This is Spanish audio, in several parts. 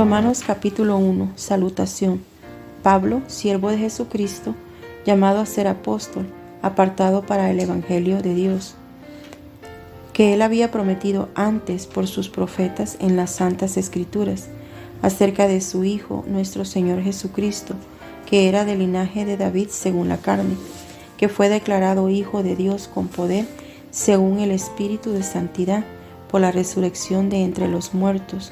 Romanos capítulo 1. Salutación. Pablo, siervo de Jesucristo, llamado a ser apóstol, apartado para el Evangelio de Dios, que él había prometido antes por sus profetas en las Santas Escrituras, acerca de su Hijo, nuestro Señor Jesucristo, que era del linaje de David según la carne, que fue declarado Hijo de Dios con poder, según el Espíritu de Santidad, por la resurrección de entre los muertos,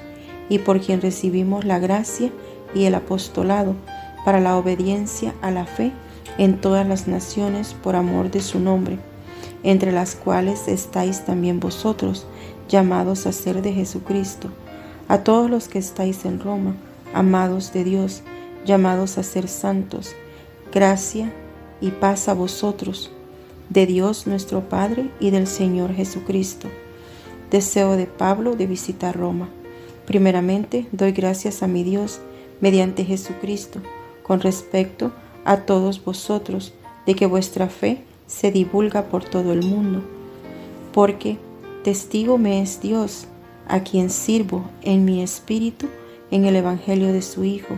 y por quien recibimos la gracia y el apostolado para la obediencia a la fe en todas las naciones por amor de su nombre, entre las cuales estáis también vosotros, llamados a ser de Jesucristo. A todos los que estáis en Roma, amados de Dios, llamados a ser santos, gracia y paz a vosotros, de Dios nuestro Padre y del Señor Jesucristo. Deseo de Pablo de visitar Roma. Primeramente, doy gracias a mi Dios mediante Jesucristo con respecto a todos vosotros, de que vuestra fe se divulga por todo el mundo, porque testigo me es Dios, a quien sirvo en mi espíritu en el Evangelio de su Hijo,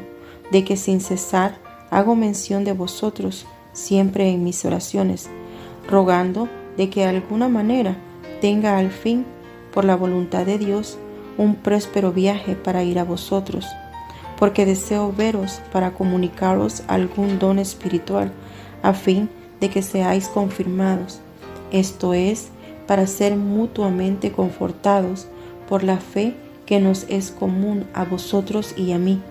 de que sin cesar hago mención de vosotros siempre en mis oraciones, rogando de que de alguna manera tenga al fin, por la voluntad de Dios, un próspero viaje para ir a vosotros, porque deseo veros para comunicaros algún don espiritual, a fin de que seáis confirmados, esto es, para ser mutuamente confortados por la fe que nos es común a vosotros y a mí.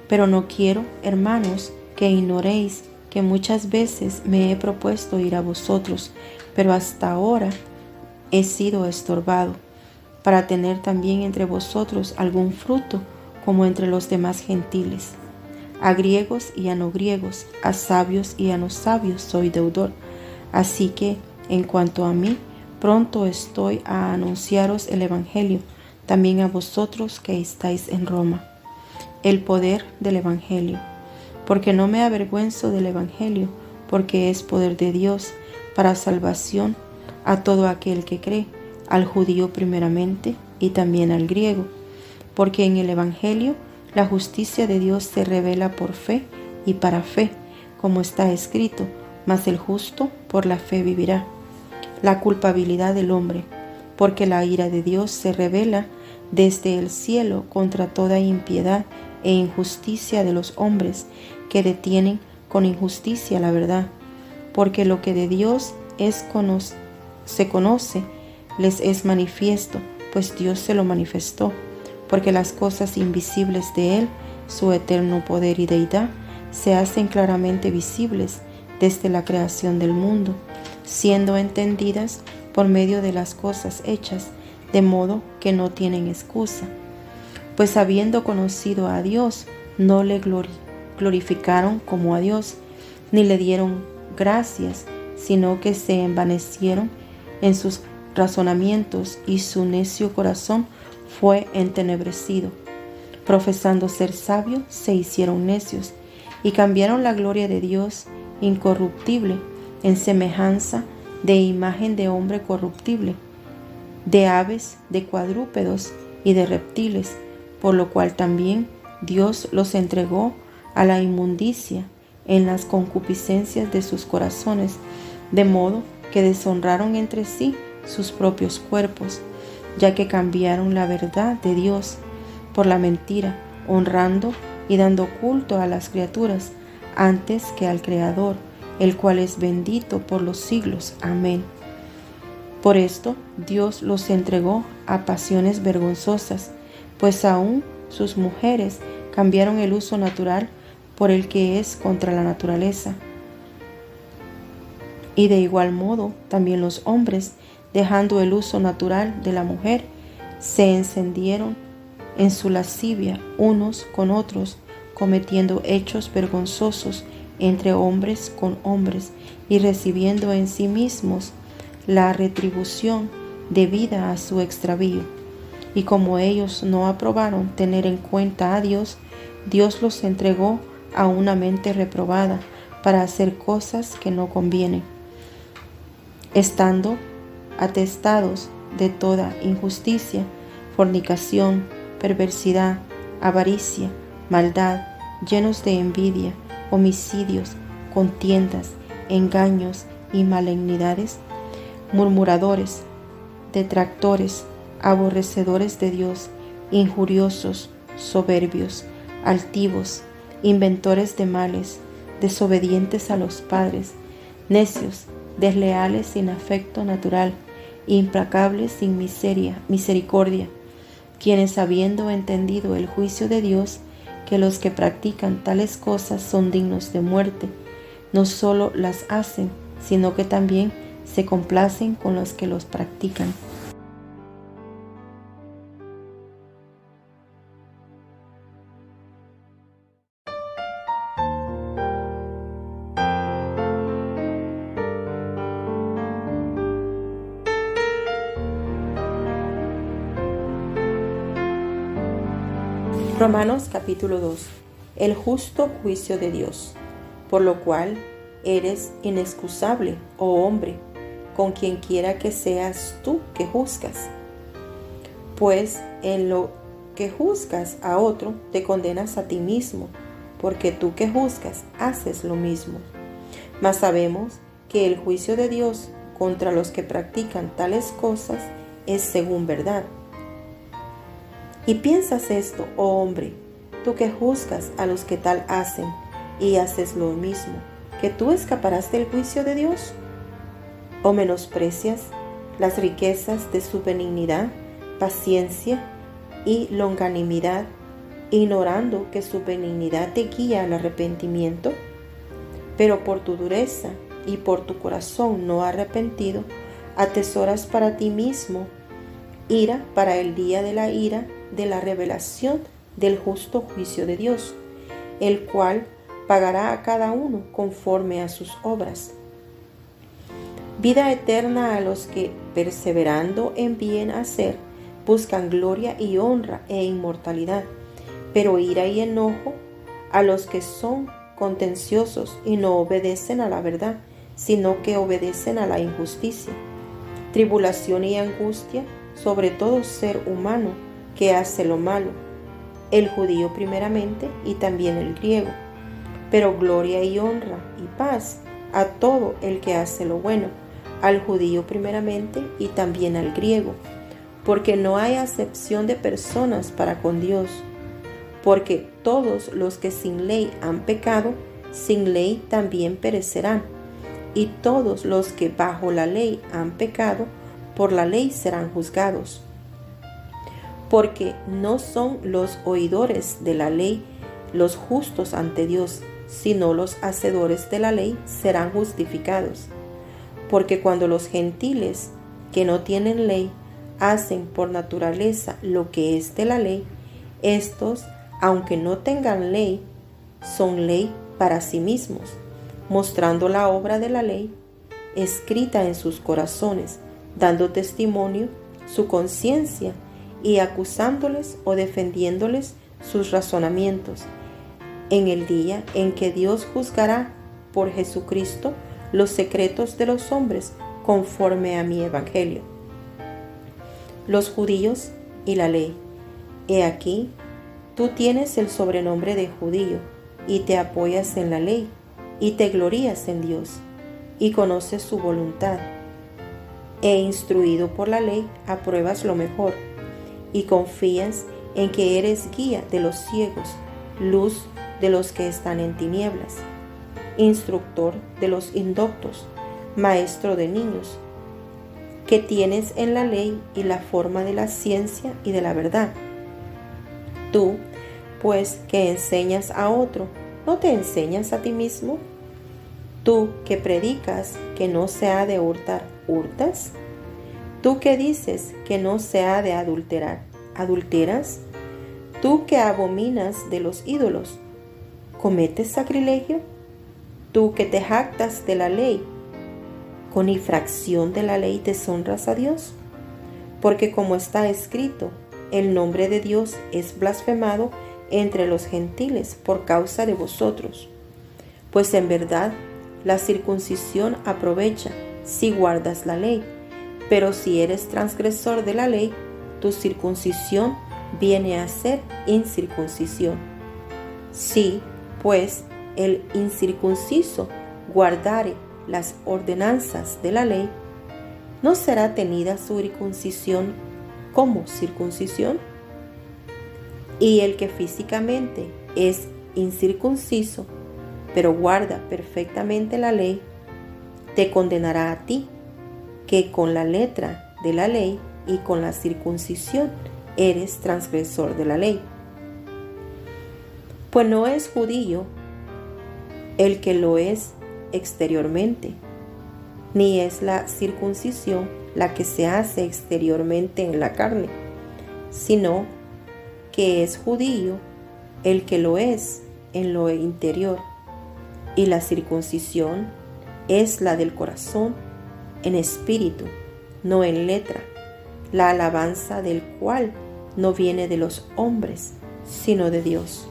Pero no quiero, hermanos, que ignoréis que muchas veces me he propuesto ir a vosotros, pero hasta ahora he sido estorbado, para tener también entre vosotros algún fruto, como entre los demás gentiles. A griegos y a no griegos, a sabios y a no sabios soy deudor. Así que, en cuanto a mí, pronto estoy a anunciaros el Evangelio, también a vosotros que estáis en Roma. El poder del Evangelio. Porque no me avergüenzo del Evangelio, porque es poder de Dios para salvación a todo aquel que cree, al judío primeramente y también al griego, porque en el Evangelio la justicia de Dios se revela por fe y para fe, como está escrito, mas el justo por la fe vivirá. La culpabilidad del hombre, porque la ira de Dios se revela desde el cielo contra toda impiedad e injusticia de los hombres que detienen con injusticia la verdad, porque lo que de Dios se conoce, les es manifiesto, pues Dios se lo manifestó, porque las cosas invisibles de Él, su eterno poder y deidad, se hacen claramente visibles desde la creación del mundo, siendo entendidas por medio de las cosas hechas, de modo que no tienen excusa. Pues habiendo conocido a Dios, no le glorificaron como a Dios, ni le dieron gracias, sino que se envanecieron en sus razonamientos y su necio corazón fue entenebrecido. Profesando ser sabios, se hicieron necios y cambiaron la gloria de Dios incorruptible en semejanza de imagen de hombre corruptible, de aves, de cuadrúpedos y de reptiles, por lo cual también Dios los entregó a la inmundicia en las concupiscencias de sus corazones, de modo que deshonraron entre sí sus propios cuerpos, ya que cambiaron la verdad de Dios por la mentira, honrando y dando culto a las criaturas antes que al Creador, el cual es bendito por los siglos. Amén. Por esto Dios los entregó a pasiones vergonzosas, pues aún sus mujeres cambiaron el uso natural por el que es contra la naturaleza. Y de igual modo también los hombres, dejando el uso natural de la mujer, se encendieron en su lascivia unos con otros, cometiendo hechos vergonzosos entre hombres con hombres, y recibiendo en sí mismos la retribución debida a su extravío. Y como ellos no aprobaron tener en cuenta a Dios, Dios los entregó a una mente reprobada para hacer cosas que no convienen, estando atestados de toda injusticia, fornicación, perversidad, avaricia, maldad, llenos de envidia, homicidios, contiendas, engaños y malignidades, murmuradores, detractores, aborrecedores de Dios, injuriosos, soberbios, altivos, inventores de males, desobedientes a los padres, necios, desleales sin afecto natural, implacables sin misericordia, quienes habiendo entendido el juicio de Dios, que los que practican tales cosas son dignos de muerte, no solo las hacen, sino que también se complacen con los que los practican. Romanos capítulo 2. El justo juicio de Dios, por lo cual eres inexcusable, oh hombre, con quien quiera que seas tú que juzgas. Pues en lo que juzgas a otro, te condenas a ti mismo, porque tú que juzgas haces lo mismo. Mas sabemos que el juicio de Dios contra los que practican tales cosas es según verdad. Y piensas esto, oh hombre, tú que juzgas a los que tal hacen y haces lo mismo, ¿que tú escaparás del juicio de Dios? ¿O menosprecias las riquezas de su benignidad, paciencia y longanimidad, ignorando que su benignidad te guía al arrepentimiento? Pero por tu dureza y por tu corazón no arrepentido, atesoras para ti mismo ira para el día de la ira de la revelación del justo juicio de Dios, el cual pagará a cada uno conforme a sus obras. Vida eterna a los que, perseverando en bien hacer, buscan gloria y honra e inmortalidad, pero ira y enojo a los que son contenciosos y no obedecen a la verdad, sino que obedecen a la injusticia. Tribulación y angustia sobre todo ser humano que hace lo malo, el judío primeramente y también el griego, pero gloria y honra y paz a todo el que hace lo bueno, al judío primeramente y también al griego, porque no hay acepción de personas para con Dios, porque todos los que sin ley han pecado, sin ley también perecerán, y todos los que bajo la ley han pecado, por la ley serán juzgados. Porque no son los oidores de la ley los justos ante Dios, sino los hacedores de la ley serán justificados. Porque cuando los gentiles que no tienen ley hacen por naturaleza lo que es de la ley, estos, aunque no tengan ley, son ley para sí mismos, mostrando la obra de la ley escrita en sus corazones, dando testimonio su conciencia y acusándoles o defendiéndoles sus razonamientos, en el día en que Dios juzgará por Jesucristo los secretos de los hombres conforme a mi evangelio. Los judíos y la ley. He aquí, tú tienes el sobrenombre de judío y te apoyas en la ley y te glorías en Dios y conoces su voluntad. E instruido por la ley, apruebas lo mejor y confías en que eres guía de los ciegos, luz de los que están en tinieblas, instructor de los indoctos, maestro de niños, que tienes en la ley y la forma de la ciencia y de la verdad. Tú, pues, que enseñas a otro, ¿no te enseñas a ti mismo? Tú que predicas que no se ha de hurtar, ¿hurtas? Tú que dices que no se ha de adulterar, ¿adulteras? Tú que abominas de los ídolos, ¿cometes sacrilegio? Tú que te jactas de la ley, ¿con infracción de la ley deshonras a Dios? Porque como está escrito, el nombre de Dios es blasfemado entre los gentiles por causa de vosotros. Pues en verdad, la circuncisión aprovecha si guardas la ley, pero si eres transgresor de la ley, tu circuncisión viene a ser incircuncisión. Si, pues, el incircunciso guardare las ordenanzas de la ley, ¿no será tenida su circuncisión como circuncisión? Y el que físicamente es incircunciso, pero guarda perfectamente la ley, te condenará a ti, que con la letra de la ley y con la circuncisión eres transgresor de la ley. Pues no es judío el que lo es exteriormente, ni es la circuncisión la que se hace exteriormente en la carne, sino que es judío el que lo es en lo interior, y la circuncisión es la del corazón, en espíritu, no en letra, la alabanza del cual no viene de los hombres, sino de Dios.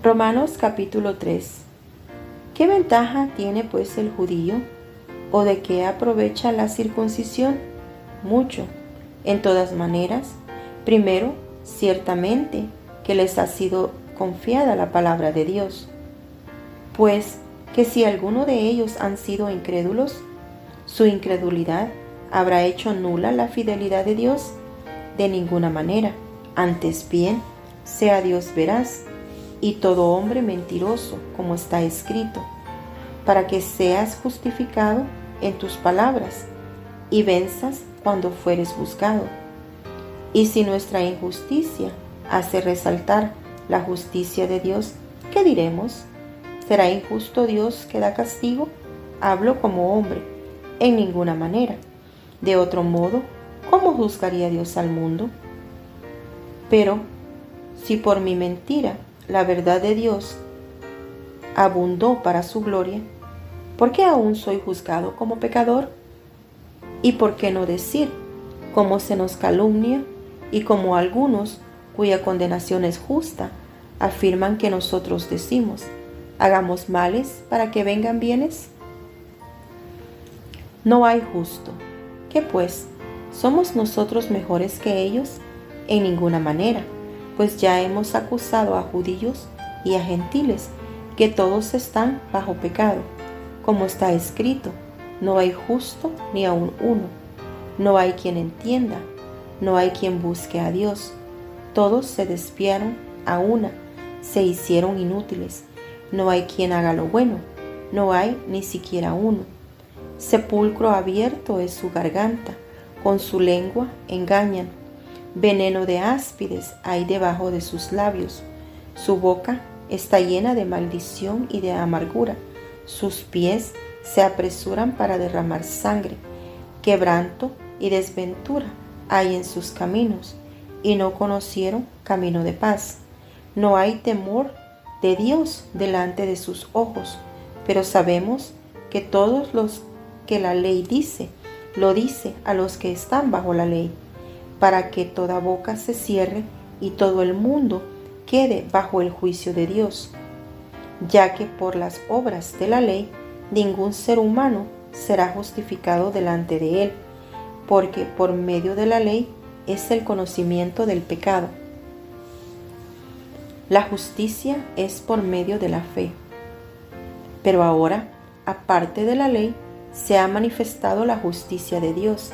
Romanos capítulo 3. ¿Qué ventaja tiene pues el judío? ¿O de qué aprovecha la circuncisión? Mucho. En todas maneras, primero, ciertamente que les ha sido confiada la palabra de Dios. Pues que si alguno de ellos han sido incrédulos, su incredulidad habrá hecho nula la fidelidad de Dios. De ninguna manera. Antes bien, sea Dios veraz y todo hombre mentiroso, como está escrito, para que seas justificado en tus palabras y venzas cuando fueres juzgado. Y si nuestra injusticia hace resaltar la justicia de Dios, ¿qué diremos? ¿Será injusto Dios que da castigo? Hablo como hombre, en ninguna manera. De otro modo, ¿cómo juzgaría Dios al mundo? Pero si por mi mentira la verdad de Dios abundó para su gloria, ¿por qué aún soy juzgado como pecador? ¿Y por qué no decir, como se nos calumnia y como algunos, cuya condenación es justa, afirman que nosotros decimos, hagamos males para que vengan bienes? No hay justo. ¿Qué pues? ¿Somos nosotros mejores que ellos? En ninguna manera. Pues ya hemos acusado a judíos y a gentiles, que todos están bajo pecado, como está escrito, no hay justo ni aun uno, no hay quien entienda, no hay quien busque a Dios, todos se desviaron a una, se hicieron inútiles, no hay quien haga lo bueno, no hay ni siquiera uno. Sepulcro abierto es su garganta, con su lengua engañan. Veneno de áspides hay debajo de sus labios. Su boca está llena de maldición y de amargura. Sus pies se apresuran para derramar sangre. Quebranto y desventura hay en sus caminos, y no conocieron camino de paz. No hay temor de Dios delante de sus ojos, pero sabemos que todos los que la ley dice, lo dice a los que están bajo la ley, para que toda boca se cierre y todo el mundo quede bajo el juicio de Dios, ya que por las obras de la ley ningún ser humano será justificado delante de él, porque por medio de la ley es el conocimiento del pecado. La justicia es por medio de la fe. Pero ahora, aparte de la ley, se ha manifestado la justicia de Dios,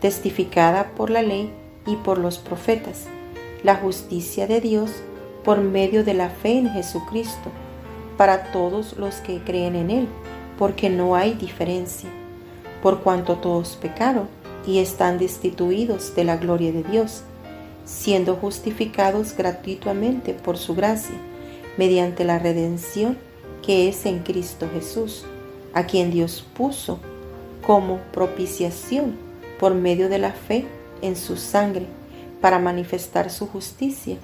testificada por la ley y por los profetas, la justicia de Dios por medio de la fe en Jesucristo, para todos los que creen en Él, porque no hay diferencia, por cuanto todos pecaron y están destituidos de la gloria de Dios, siendo justificados gratuitamente por su gracia, mediante la redención que es en Cristo Jesús, a quien Dios puso como propiciación por medio de la fe en su sangre, para manifestar su justicia,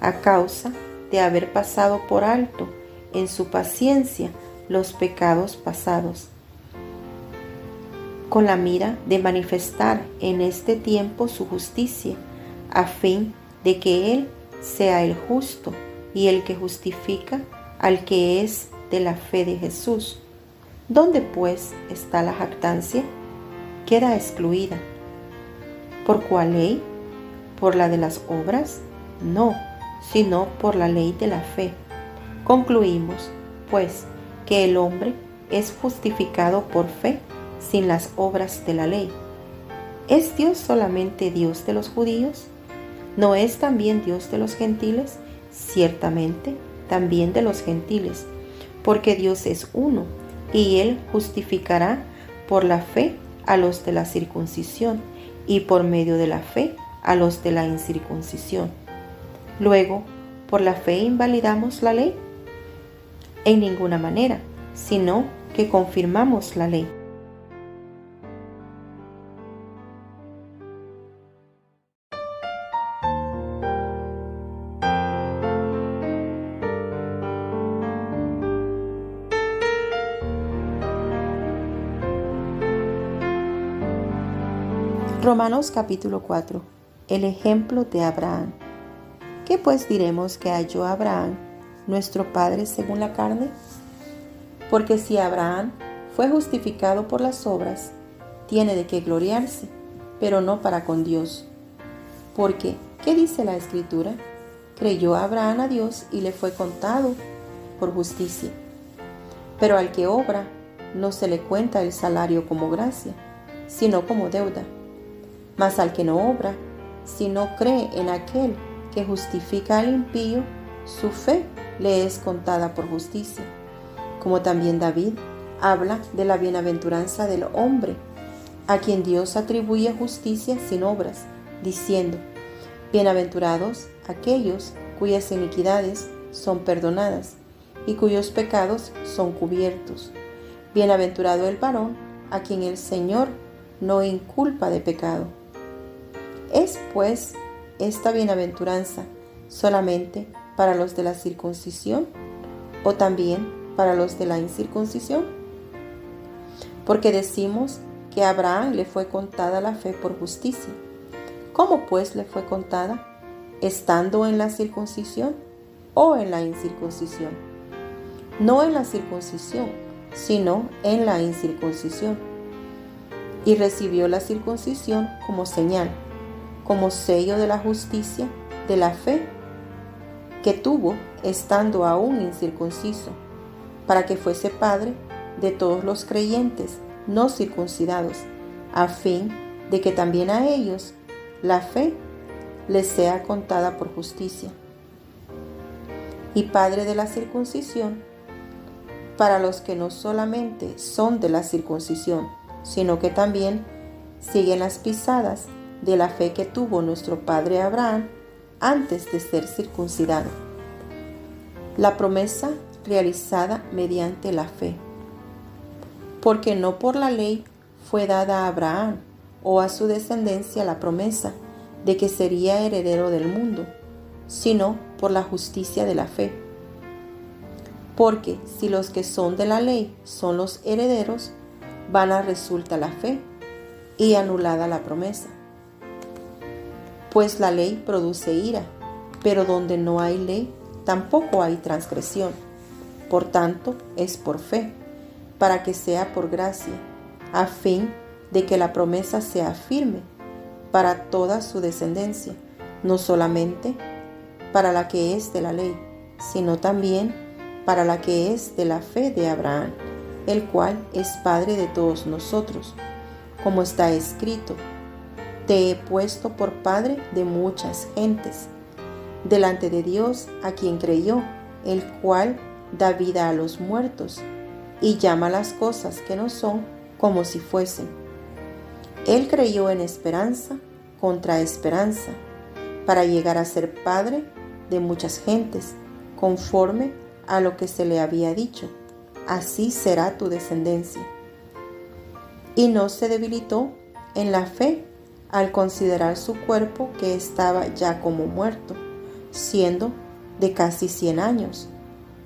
a causa de haber pasado por alto en su paciencia los pecados pasados, con la mira de manifestar en este tiempo su justicia, a fin de que Él sea el justo y el que justifica al que es de la fe de Jesús. ¿Dónde pues está la jactancia? Queda excluida. ¿Por cuál ley? ¿Por la de las obras? No, sino por la ley de la fe. Concluimos, pues, que el hombre es justificado por fe sin las obras de la ley. ¿Es Dios solamente Dios de los judíos? ¿No es también Dios de los gentiles? Ciertamente, también de los gentiles, porque Dios es uno, y Él justificará por la fe a los de la circuncisión, y por medio de la fe a los de la incircuncisión. Luego, ¿por la fe invalidamos la ley? En ninguna manera, sino que confirmamos la ley. Romanos capítulo 4. El ejemplo de Abraham. ¿Qué pues diremos que halló Abraham, nuestro padre según la carne? Porque si Abraham fue justificado por las obras, tiene de qué gloriarse, pero no para con Dios. Porque, ¿qué dice la Escritura? Creyó Abraham a Dios y le fue contado por justicia. Pero al que obra, no se le cuenta el salario como gracia, sino como deuda. Mas al que no obra, sino cree en aquel que justifica al impío, su fe le es contada por justicia. Como también David habla de la bienaventuranza del hombre, a quien Dios atribuye justicia sin obras, diciendo: bienaventurados aquellos cuyas iniquidades son perdonadas y cuyos pecados son cubiertos. Bienaventurado el varón a quien el Señor no inculpa de pecado. ¿Es pues esta bienaventuranza solamente para los de la circuncisión o también para los de la incircuncisión? Porque decimos que a Abraham le fue contada la fe por justicia. ¿Cómo pues le fue contada? ¿Estando en la circuncisión o en la incircuncisión? No en la circuncisión, sino en la incircuncisión. Y recibió la circuncisión como señal, como sello de la justicia de la fe que tuvo estando aún incircunciso, para que fuese padre de todos los creyentes no circuncidados, a fin de que también a ellos la fe les sea contada por justicia. Y padre de la circuncisión para los que no solamente son de la circuncisión, sino que también siguen las pisadas de la fe que tuvo nuestro padre Abraham antes de ser circuncidado. La promesa realizada mediante la fe. Porque no por la ley fue dada a Abraham o a su descendencia la promesa de que sería heredero del mundo, sino por la justicia de la fe. Porque si los que son de la ley son los herederos, vana resulta la fe y anulada la promesa. Pues la ley produce ira, pero donde no hay ley, tampoco hay transgresión. Por tanto, es por fe, para que sea por gracia, a fin de que la promesa sea firme para toda su descendencia, no solamente para la que es de la ley, sino también para la que es de la fe de Abraham, el cual es Padre de todos nosotros, como está escrito: te he puesto por padre de muchas gentes, delante de Dios a quien creyó, el cual da vida a los muertos y llama las cosas que no son como si fuesen. Él creyó en esperanza contra esperanza, para llegar a ser padre de muchas gentes, conforme a lo que se le había dicho: así será tu descendencia. Y no se debilitó en la fe al considerar su cuerpo, que estaba ya como muerto, siendo de casi 100 años,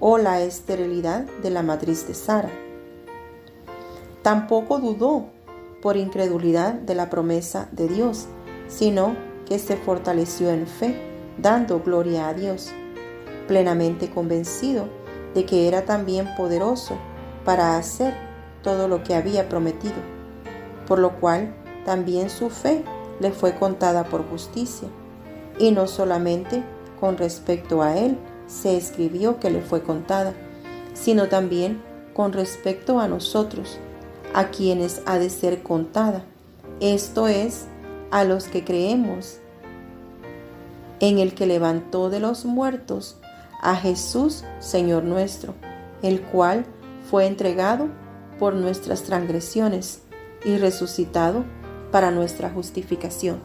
o la esterilidad de la matriz de Sara. Tampoco dudó por incredulidad de la promesa de Dios, sino que se fortaleció en fe, dando gloria a Dios, plenamente convencido de que era también poderoso para hacer todo lo que había prometido, por lo cual también su fe le fue contada por justicia. Y no solamente con respecto a él se escribió que le fue contada, sino también con respecto a nosotros, a quienes ha de ser contada, esto es, a los que creemos en el que levantó de los muertos a Jesús, Señor nuestro, el cual fue entregado por nuestras transgresiones y resucitado para nuestra justificación.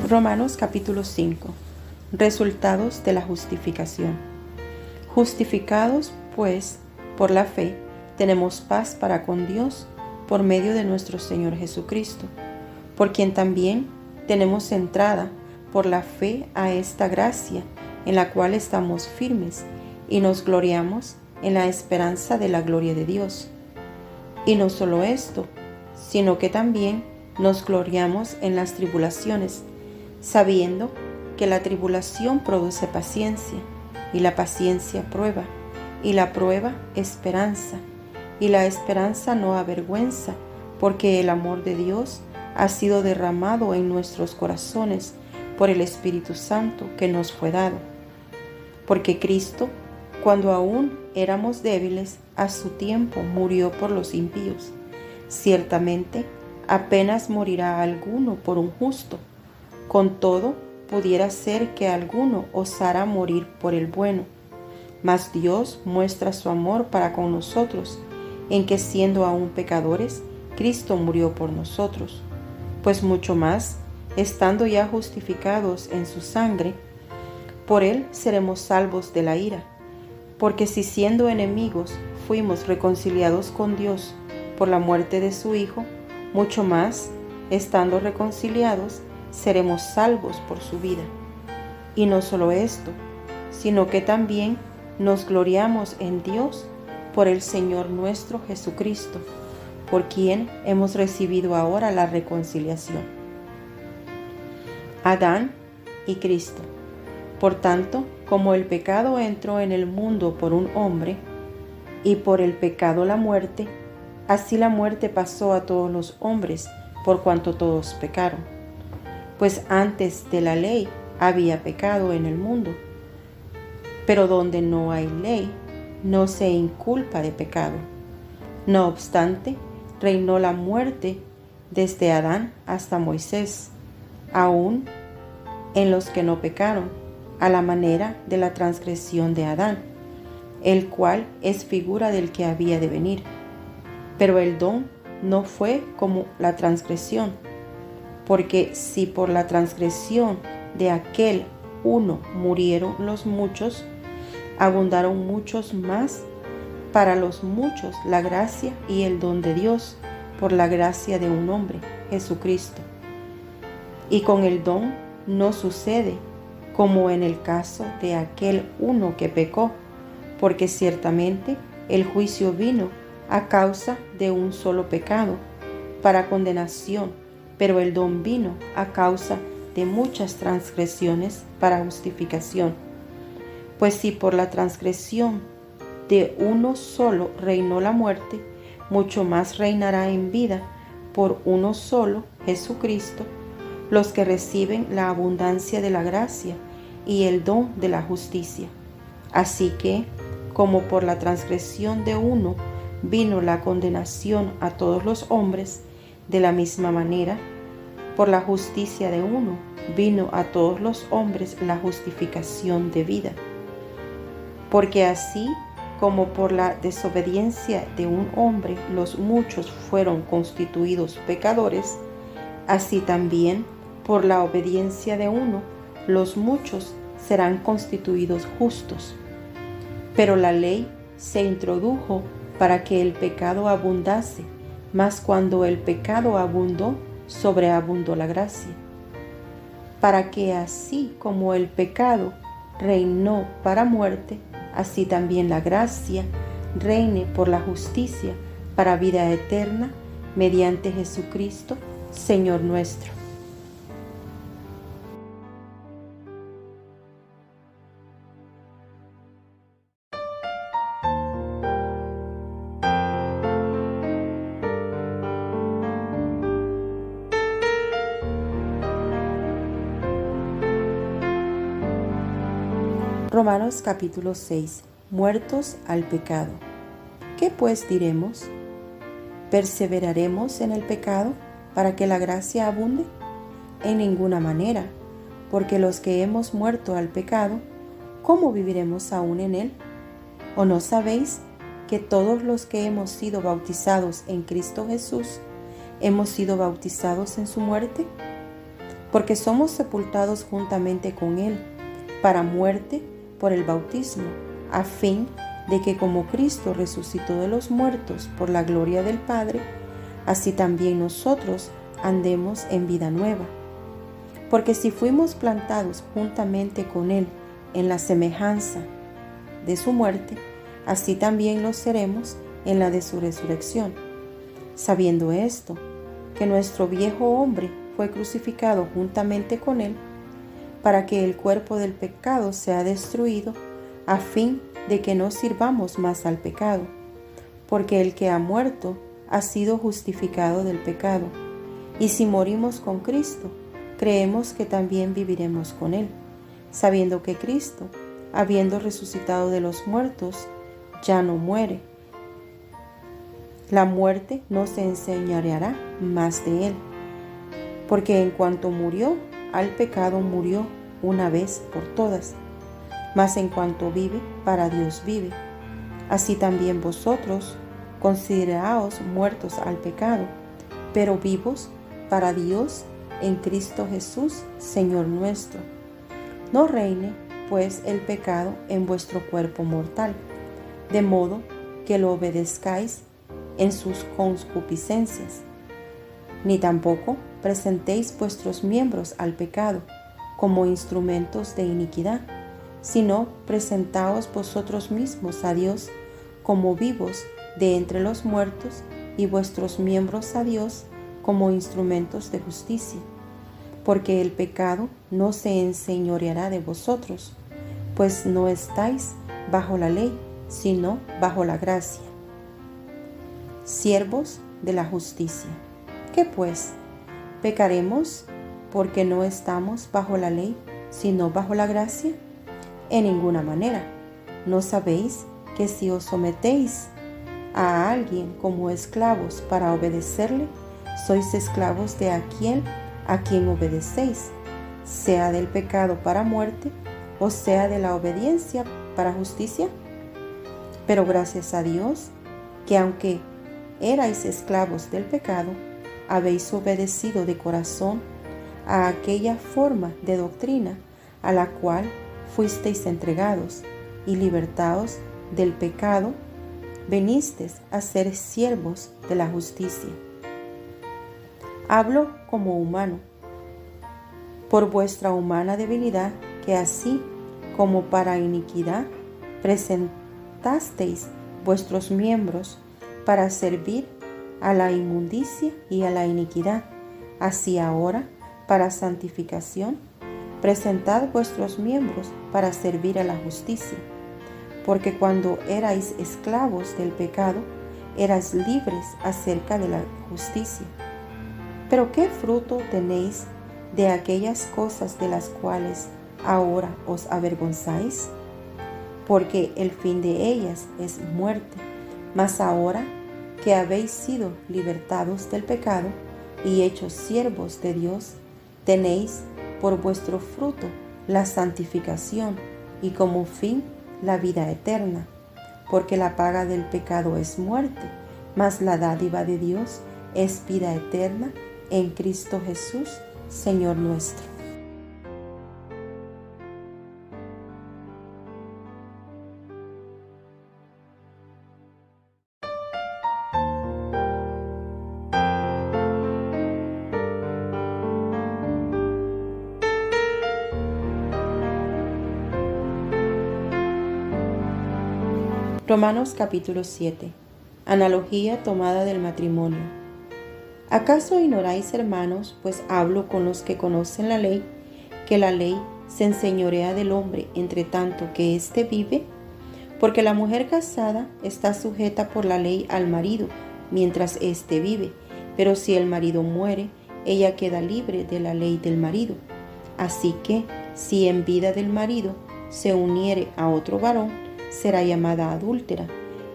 Romanos capítulo 5. Resultados de la justificación. Justificados, pues, por la fe, tenemos paz para con Dios por medio de nuestro Señor Jesucristo, por quien también tenemos entrada por la fe a esta gracia en la cual estamos firmes y nos gloriamos en la esperanza de la gloria de Dios. Y no solo esto, sino que también nos gloriamos en las tribulaciones, sabiendo que la tribulación produce paciencia, y la paciencia prueba, y la prueba esperanza, y la esperanza no avergüenza, porque el amor de Dios ha sido derramado en nuestros corazones por el Espíritu Santo que nos fue dado. Porque Cristo, cuando aún éramos débiles, a su tiempo murió por los impíos. Ciertamente, apenas morirá alguno por un justo. Con todo, pudiera ser que alguno osara morir por el bueno. Mas Dios muestra su amor para con nosotros, en que siendo aún pecadores, Cristo murió por nosotros. Pues mucho más, estando ya justificados en su sangre, por él seremos salvos de la ira. Porque si siendo enemigos fuimos reconciliados con Dios por la muerte de su Hijo, mucho más, estando reconciliados, seremos salvos por su vida. Y no solo esto, sino que también nos gloriamos en Dios por el Señor nuestro Jesucristo, por quien hemos recibido ahora la reconciliación. Adán y Cristo. Por tanto, como el pecado entró en el mundo por un hombre, y por el pecado la muerte, así la muerte pasó a todos los hombres, por cuanto todos pecaron. Pues antes de la ley había pecado en el mundo, pero donde no hay ley, no se inculpa de pecado. No obstante, reinó la muerte desde Adán hasta Moisés, aún en los que no pecaron, a la manera de la transgresión de Adán, el cual es figura del que había de venir. Pero el don no fue como la transgresión, porque si por la transgresión de aquel uno murieron los muchos, abundaron muchos más para los muchos la gracia y el don de Dios por la gracia de un hombre, Jesucristo. Y con el don no sucede como en el caso de aquel uno que pecó, porque ciertamente el juicio vino a causa de un solo pecado, para condenación, pero el don vino a causa de muchas transgresiones para justificación. Pues si por la transgresión de uno solo reinó la muerte, mucho más reinará en vida por uno solo, Jesucristo, los que reciben la abundancia de la gracia y el don de la justicia. Así que, como por la transgresión de uno vino la condenación a todos los hombres, de la misma manera, por la justicia de uno vino a todos los hombres la justificación de vida. Porque así como por la desobediencia de un hombre los muchos fueron constituidos pecadores, así también por la obediencia de uno los muchos serán constituidos justos. Pero la ley se introdujo para que el pecado abundase, mas cuando el pecado abundó, sobreabundó la gracia. Para que así como el pecado reinó para muerte, así también la gracia reine por la justicia para vida eterna, mediante Jesucristo, Señor nuestro. Romanos capítulo 6. Muertos al pecado. ¿Qué pues diremos? ¿Perseveraremos en el pecado para que la gracia abunde? En ninguna manera, porque los que hemos muerto al pecado, ¿cómo viviremos aún en él? ¿O no sabéis que todos los que hemos sido bautizados en Cristo Jesús, hemos sido bautizados en su muerte? Porque somos sepultados juntamente con él, para muerte por el bautismo, a fin de que como Cristo resucitó de los muertos por la gloria del Padre, así también nosotros andemos en vida nueva. Porque si fuimos plantados juntamente con él en la semejanza de su muerte, así también lo seremos en la de su resurrección. Sabiendo esto, que nuestro viejo hombre fue crucificado juntamente con él, para que el cuerpo del pecado sea destruido, a fin de que no sirvamos más al pecado, porque el que ha muerto ha sido justificado del pecado, y si morimos con Cristo, creemos que también viviremos con él, sabiendo que Cristo, habiendo resucitado de los muertos, ya no muere. La muerte no se enseñoreará más de él, porque en cuanto murió, al pecado murió una vez por todas, mas en cuanto vive, para Dios vive. Así también vosotros, consideraos muertos al pecado, pero vivos para Dios en Cristo Jesús, Señor nuestro. No reine, pues, el pecado en vuestro cuerpo mortal, de modo que lo obedezcáis en sus concupiscencias, ni tampoco presentéis vuestros miembros al pecado como instrumentos de iniquidad, sino presentaos vosotros mismos a Dios como vivos de entre los muertos y vuestros miembros a Dios como instrumentos de justicia. Porque el pecado no se enseñoreará de vosotros, pues no estáis bajo la ley, sino bajo la gracia. Siervos de la justicia. ¿Qué pues? ¿Pecaremos porque no estamos bajo la ley, sino bajo la gracia? En ninguna manera. ¿No sabéis que si os sometéis a alguien como esclavos para obedecerle, sois esclavos de aquel a quien obedecéis, sea del pecado para muerte, o sea de la obediencia para justicia? Pero gracias a Dios, que aunque erais esclavos del pecado, habéis obedecido de corazón a aquella forma de doctrina a la cual fuisteis entregados, y libertados del pecado, venisteis a ser siervos de la justicia. Hablo como humano, por vuestra humana debilidad, que así como para iniquidad presentasteis vuestros miembros para servir a la inmundicia y a la iniquidad, así ahora para santificación presentad vuestros miembros para servir a la justicia. Porque cuando erais esclavos del pecado, erais libres acerca de la justicia. Pero ¿qué fruto tenéis de aquellas cosas de las cuales ahora os avergonzáis? Porque el fin de ellas es muerte. Mas ahora que habéis sido libertados del pecado y hechos siervos de Dios, tenéis por vuestro fruto la santificación y como fin la vida eterna. Porque la paga del pecado es muerte, mas la dádiva de Dios es vida eterna en Cristo Jesús, Señor nuestro. Romanos capítulo 7. Analogía tomada del matrimonio. ¿Acaso ignoráis, hermanos, pues hablo con los que conocen la ley, que la ley se enseñorea del hombre entre tanto que éste vive? Porque la mujer casada está sujeta por la ley al marido mientras éste vive, pero si el marido muere, ella queda libre de la ley del marido. Así que, si en vida del marido se uniere a otro varón, será llamada adúltera,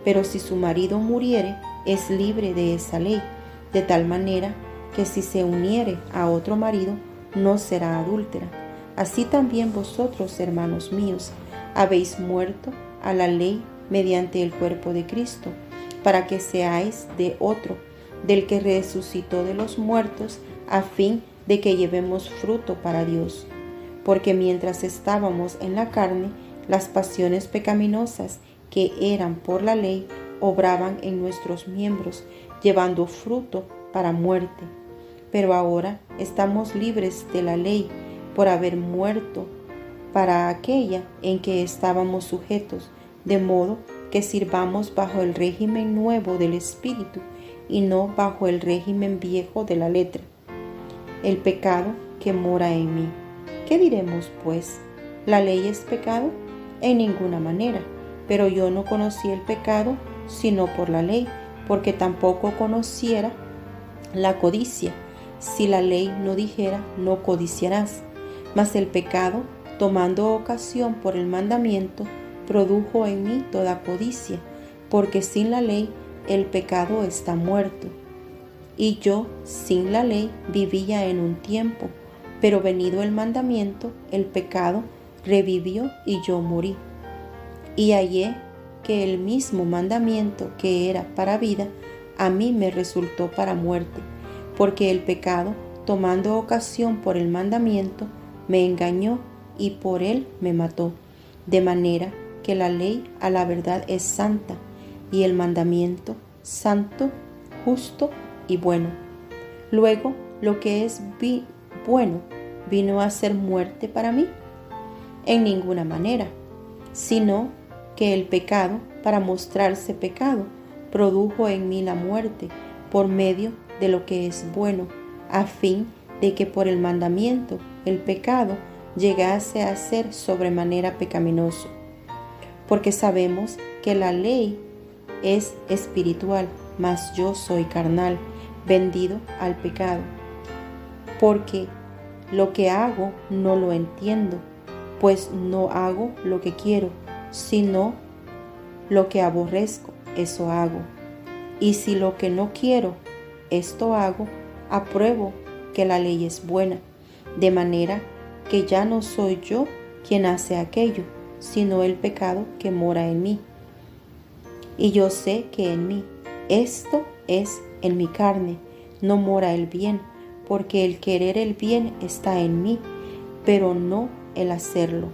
pero si su marido muriere, es libre de esa ley, de tal manera que si se uniere a otro marido, no será adúltera. Así también vosotros, hermanos míos, habéis muerto a la ley mediante el cuerpo de Cristo, para que seáis de otro, del que resucitó de los muertos, a fin de que llevemos fruto para Dios. Porque mientras estábamos en la carne, las pasiones pecaminosas que eran por la ley obraban en nuestros miembros, llevando fruto para muerte. Pero ahora estamos libres de la ley por haber muerto para aquella en que estábamos sujetos, de modo que sirvamos bajo el régimen nuevo del Espíritu y no bajo el régimen viejo de la letra. El pecado que mora en mí. ¿Qué diremos, pues? ¿La ley es pecado? En ninguna manera, pero yo no conocí el pecado sino por la ley, porque tampoco conociera la codicia, si la ley no dijera no codiciarás. Mas el pecado, tomando ocasión por el mandamiento, produjo en mí toda codicia, porque sin la ley el pecado está muerto. Y yo sin la ley vivía en un tiempo, pero venido el mandamiento, el pecado revivió y yo morí. Y hallé que el mismo mandamiento que era para vida, a mí me resultó para muerte, porque el pecado, tomando ocasión por el mandamiento, me engañó y por él me mató. De manera que la ley a la verdad es santa, y el mandamiento santo, justo y bueno. Luego, lo que es bueno vino a ser muerte para mí. En ninguna manera, sino que el pecado, para mostrarse pecado, produjo en mí la muerte por medio de lo que es bueno, a fin de que por el mandamiento el pecado llegase a ser sobremanera pecaminoso. Porque sabemos que la ley es espiritual, mas yo soy carnal, vendido al pecado. Porque lo que hago no lo entiendo, pues no hago lo que quiero, sino lo que aborrezco, eso hago. Y si lo que no quiero, esto hago, apruebo que la ley es buena, de manera que ya no soy yo quien hace aquello, sino el pecado que mora en mí. Y yo sé que en mí, esto es en mi carne, no mora el bien, porque el querer el bien está en mí, pero no el hacerlo.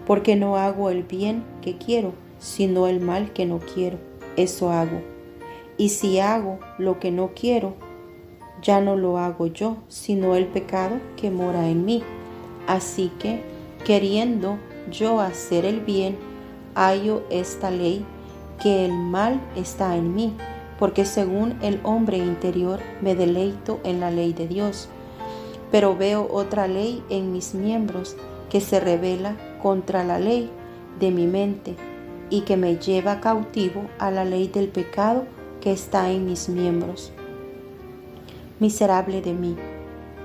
Porque no hago el bien que quiero, sino el mal que no quiero, eso hago. Y si hago lo que no quiero, ya no lo hago yo, sino el pecado que mora en mí. Así que, queriendo yo hacer el bien, hallo esta ley, que el mal está en mí, porque según el hombre interior me deleito en la ley de Dios. Pero veo otra ley en mis miembros, que se rebela contra la ley de mi mente, y que me lleva cautivo a la ley del pecado que está en mis miembros. Miserable de mí,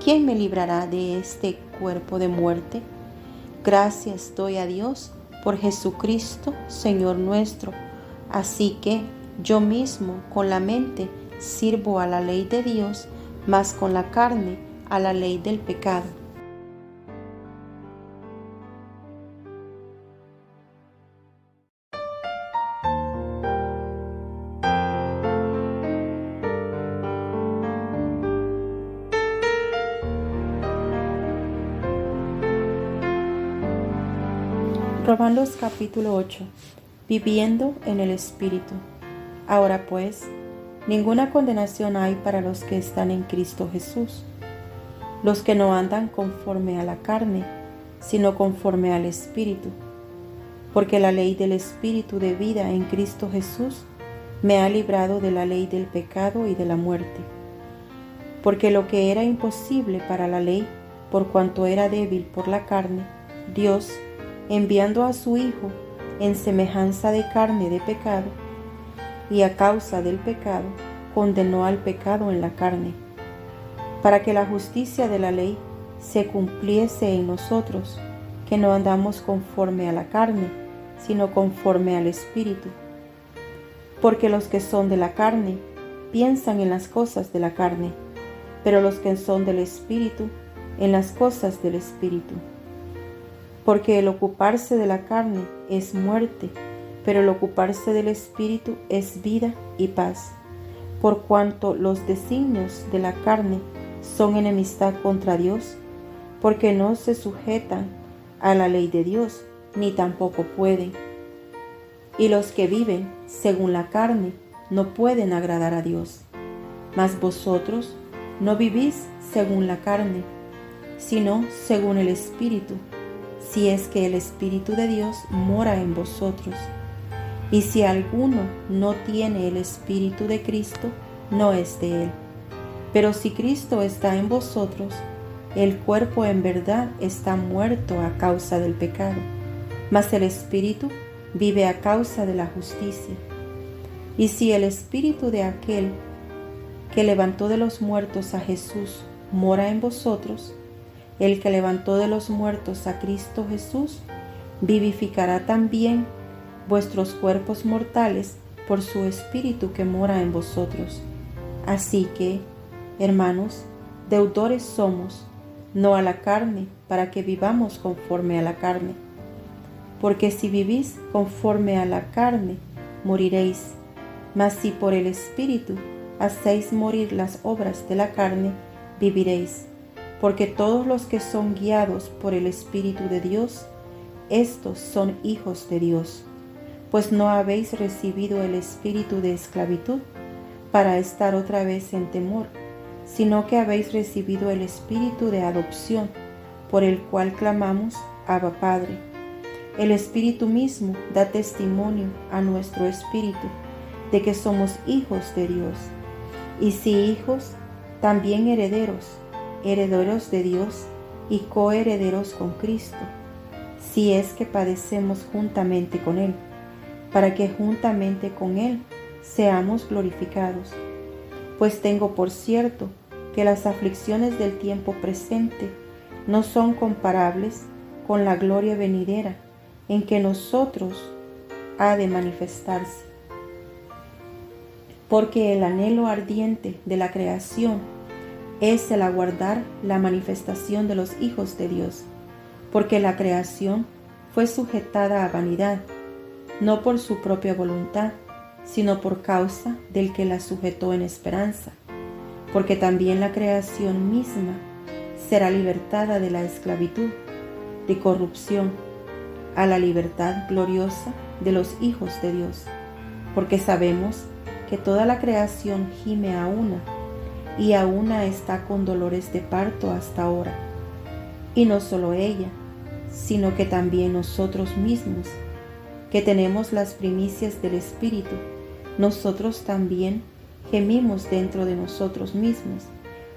¿quién me librará de este cuerpo de muerte? Gracias doy a Dios por Jesucristo, Señor nuestro. Así que yo mismo con la mente sirvo a la ley de Dios, mas con la carne a la ley del pecado. Romanos capítulo 8. Viviendo en el Espíritu. Ahora pues, ninguna condenación hay para los que están en Cristo Jesús, los que no andan conforme a la carne, sino conforme al Espíritu. porque la ley del Espíritu de vida en Cristo Jesús me ha librado de la ley del pecado y de la muerte. Porque lo que era imposible para la ley, por cuanto era débil por la carne, Dios, enviando a su Hijo en semejanza de carne de pecado, y a causa del pecado, condenó al pecado en la carne, para que la justicia de la ley se cumpliese en nosotros, que no andamos conforme a la carne, sino conforme al Espíritu. Porque los que son de la carne piensan en las cosas de la carne, pero los que son del Espíritu en las cosas del Espíritu. Porque el ocuparse de la carne es muerte, pero el ocuparse del Espíritu es vida y paz, por cuanto los designios de la carne son enemistad contra Dios, porque no se sujetan a la ley de Dios, ni tampoco pueden. Y los que viven según la carne no pueden agradar a Dios. Mas vosotros no vivís según la carne, sino según el Espíritu, si es que el Espíritu de Dios mora en vosotros. Y si alguno no tiene el Espíritu de Cristo, no es de él. Pero si Cristo está en vosotros, el cuerpo en verdad está muerto a causa del pecado, mas el Espíritu vive a causa de la justicia. Y si el Espíritu de aquel que levantó de los muertos a Jesús mora en vosotros, el que levantó de los muertos a Cristo Jesús vivificará también vuestros cuerpos mortales por su Espíritu que mora en vosotros. Así que, hermanos, deudores somos, no a la carne, para que vivamos conforme a la carne. Porque si vivís conforme a la carne, moriréis. Mas si por el Espíritu hacéis morir las obras de la carne, viviréis. Porque todos los que son guiados por el Espíritu de Dios, estos son hijos de Dios. Pues no habéis recibido el espíritu de esclavitud para estar otra vez en temor, sino que habéis recibido el espíritu de adopción, por el cual clamamos, Abba Padre. El Espíritu mismo da testimonio a nuestro espíritu de que somos hijos de Dios. Y si hijos, también herederos, herederos de Dios y coherederos con Cristo, si es que padecemos juntamente con Él, para que juntamente con Él seamos glorificados. Pues tengo por cierto que las aflicciones del tiempo presente no son comparables con la gloria venidera en que nosotros ha de manifestarse. Porque el anhelo ardiente de la creación es el aguardar la manifestación de los hijos de Dios, porque la creación fue sujetada a vanidad, no por su propia voluntad, sino por causa del que la sujetó en esperanza, porque también la creación misma será libertada de la esclavitud, de corrupción, a la libertad gloriosa de los hijos de Dios, porque sabemos que toda la creación gime a una, y a una está con dolores de parto hasta ahora. Y no solo ella, sino que también nosotros mismos, que tenemos las primicias del Espíritu, nosotros también gemimos dentro de nosotros mismos,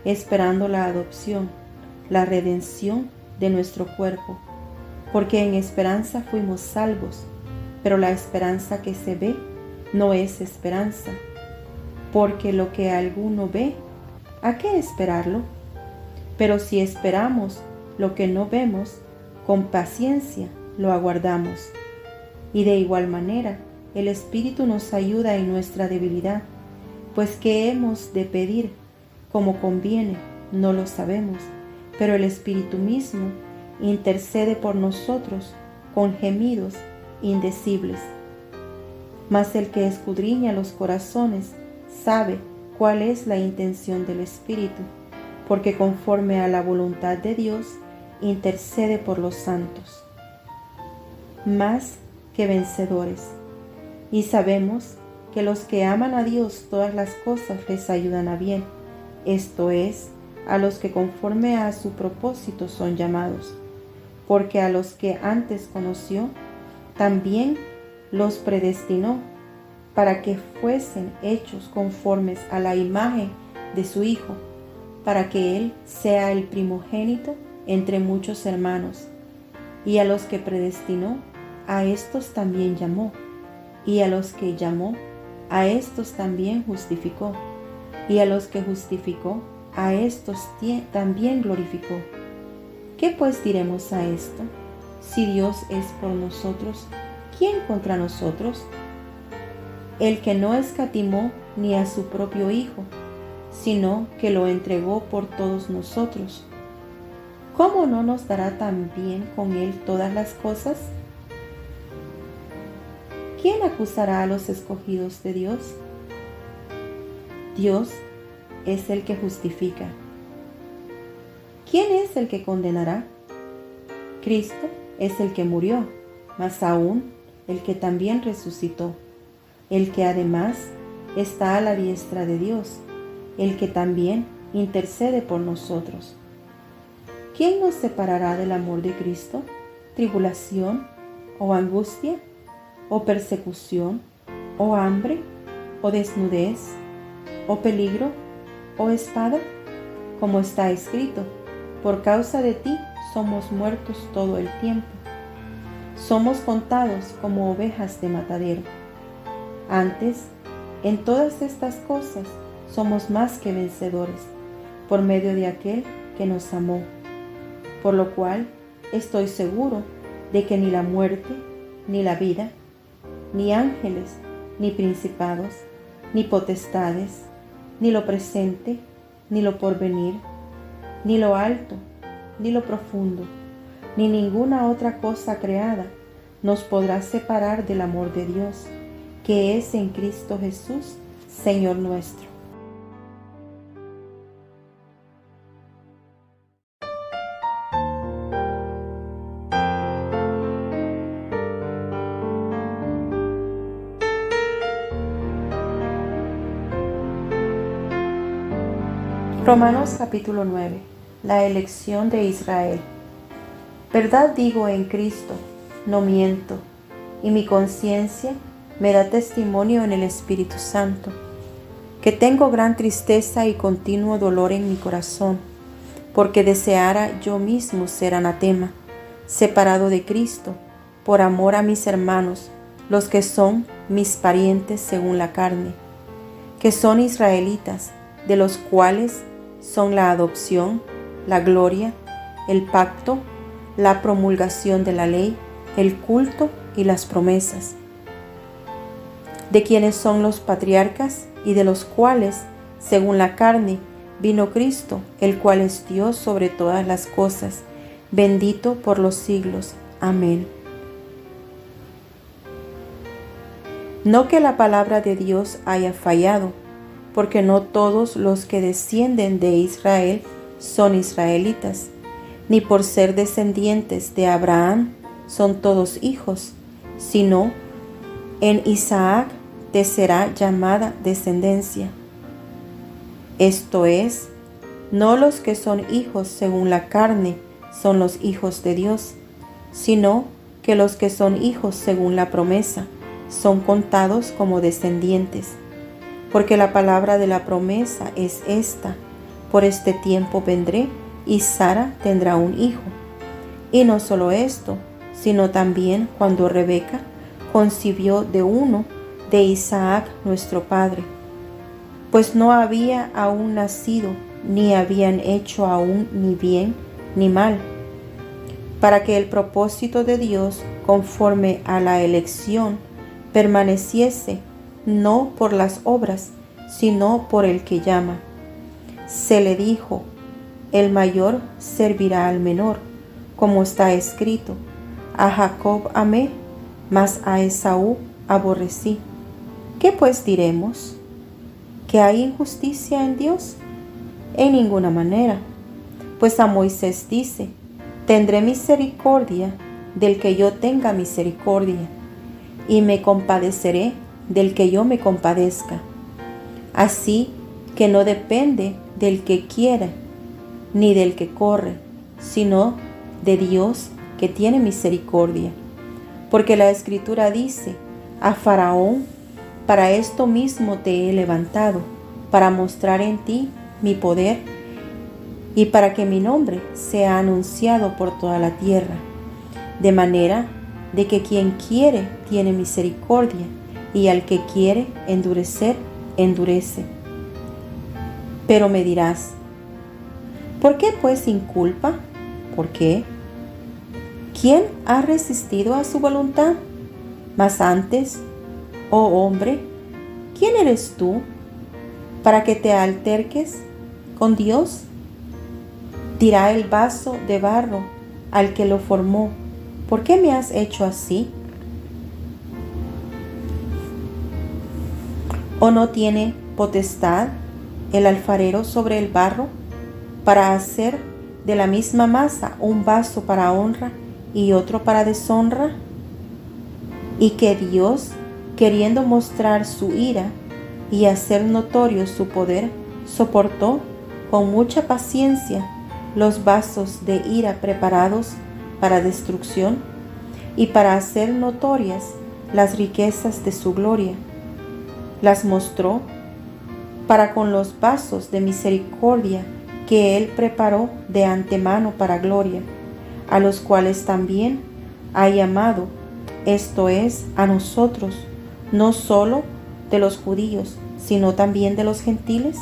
esperando la adopción, la redención de nuestro cuerpo, porque en esperanza fuimos salvos, pero la esperanza que se ve no es esperanza, porque lo que alguno ve, ¿a qué esperarlo? Pero si esperamos lo que no vemos, con paciencia lo aguardamos. Y de igual manera, el Espíritu nos ayuda en nuestra debilidad, pues que hemos de pedir como conviene, no lo sabemos, pero el Espíritu mismo intercede por nosotros con gemidos indecibles. Mas el que escudriña los corazones sabe cuál es la intención del Espíritu, porque conforme a la voluntad de Dios intercede por los santos. Más que vencedores. Y sabemos que los que aman a Dios todas las cosas les ayudan a bien, esto es, a los que conforme a su propósito son llamados, porque a los que antes conoció, también los predestinó para que fuesen hechos conformes a la imagen de su Hijo, para que Él sea el primogénito entre muchos hermanos. Y a los que predestinó, a estos también llamó, y a los que llamó, a estos también justificó, y a los que justificó, a estos también glorificó. ¿Qué pues diremos a esto? Si Dios es por nosotros, ¿quién contra nosotros? El que no escatimó ni a su propio Hijo, sino que lo entregó por todos nosotros, ¿cómo no nos dará también con Él todas las cosas? ¿Quién acusará a los escogidos de Dios? Dios es el que justifica. ¿Quién es el que condenará? Cristo es el que murió, mas aún el que también resucitó, el que además está a la diestra de Dios, el que también intercede por nosotros. ¿Quién nos separará del amor de Cristo? ¿Tribulación, o angustia, o persecución, o hambre, o desnudez, o peligro, o espada? Como está escrito, por causa de ti somos muertos todo el tiempo. Somos contados como ovejas de matadero. Antes, en todas estas cosas, somos más que vencedores, por medio de aquel que nos amó. Por lo cual, estoy seguro de que ni la muerte, ni la vida, ni ángeles, ni principados, ni potestades, ni lo presente, ni lo porvenir, ni lo alto, ni lo profundo, ni ninguna otra cosa creada nos podrá separar del amor de Dios, que es en Cristo Jesús, Señor nuestro. Romanos capítulo 9. La elección de Israel. Verdad digo en Cristo, no miento, y mi conciencia me da testimonio en el Espíritu Santo, que tengo gran tristeza y continuo dolor en mi corazón, porque deseara yo mismo ser anatema, separado de Cristo, por amor a mis hermanos, los que son mis parientes según la carne, que son israelitas, de los cuales son la adopción, la gloria, el pacto, la promulgación de la ley, el culto y las promesas, de quienes son los patriarcas y de los cuales, según la carne, vino Cristo, el cual es Dios sobre todas las cosas, bendito por los siglos. Amén. No que la palabra de Dios haya fallado, porque no todos los que descienden de Israel son israelitas, ni por ser descendientes de Abraham son todos hijos, sino en Isaac te será llamada descendencia. Esto es, no los que son hijos según la carne son los hijos de Dios, sino que los que son hijos según la promesa son contados como descendientes. Porque la palabra de la promesa es esta: por este tiempo vendré y Sara tendrá un hijo. Y no solo esto, sino también cuando Rebeca concibió de uno de Isaac nuestro padre, pues no había aún nacido, ni habían hecho aún ni bien ni mal, para que el propósito de Dios conforme a la elección permaneciese, no por las obras, sino por el que llama. Se le dijo: el mayor servirá al menor, como está escrito: a Jacob amé, mas a Esaú aborrecí. ¿Qué pues diremos? ¿Que hay injusticia en Dios? En ninguna manera. Pues a Moisés dice: tendré misericordia del que yo tenga misericordia, y me compadeceré del que yo me compadezca. Así que no depende del que quiere, ni del que corre, sino de Dios que tiene misericordia. Porque la Escritura dice: a Faraón, para esto mismo te he levantado, para mostrar en ti mi poder y para que mi nombre sea anunciado por toda la tierra. De manera de que quien quiere tiene misericordia, y al que quiere endurecer, endurece. Pero me dirás: ¿por qué pues sin culpa? ¿Por qué? ¿Quién ha resistido a su voluntad? Mas antes, oh hombre, ¿quién eres tú para que te alterques con Dios? Dirá el vaso de barro al que lo formó: ¿por qué me has hecho así? ¿O no tiene potestad el alfarero sobre el barro para hacer de la misma masa un vaso para honra y otro para deshonra? Y que Dios, queriendo mostrar su ira y hacer notorio su poder, soportó con mucha paciencia los vasos de ira preparados para destrucción y para hacer notorias las riquezas de su gloria. Las mostró para con los vasos de misericordia que Él preparó de antemano para gloria, a los cuales también ha llamado, esto es, a nosotros, no solo de los judíos, sino también de los gentiles,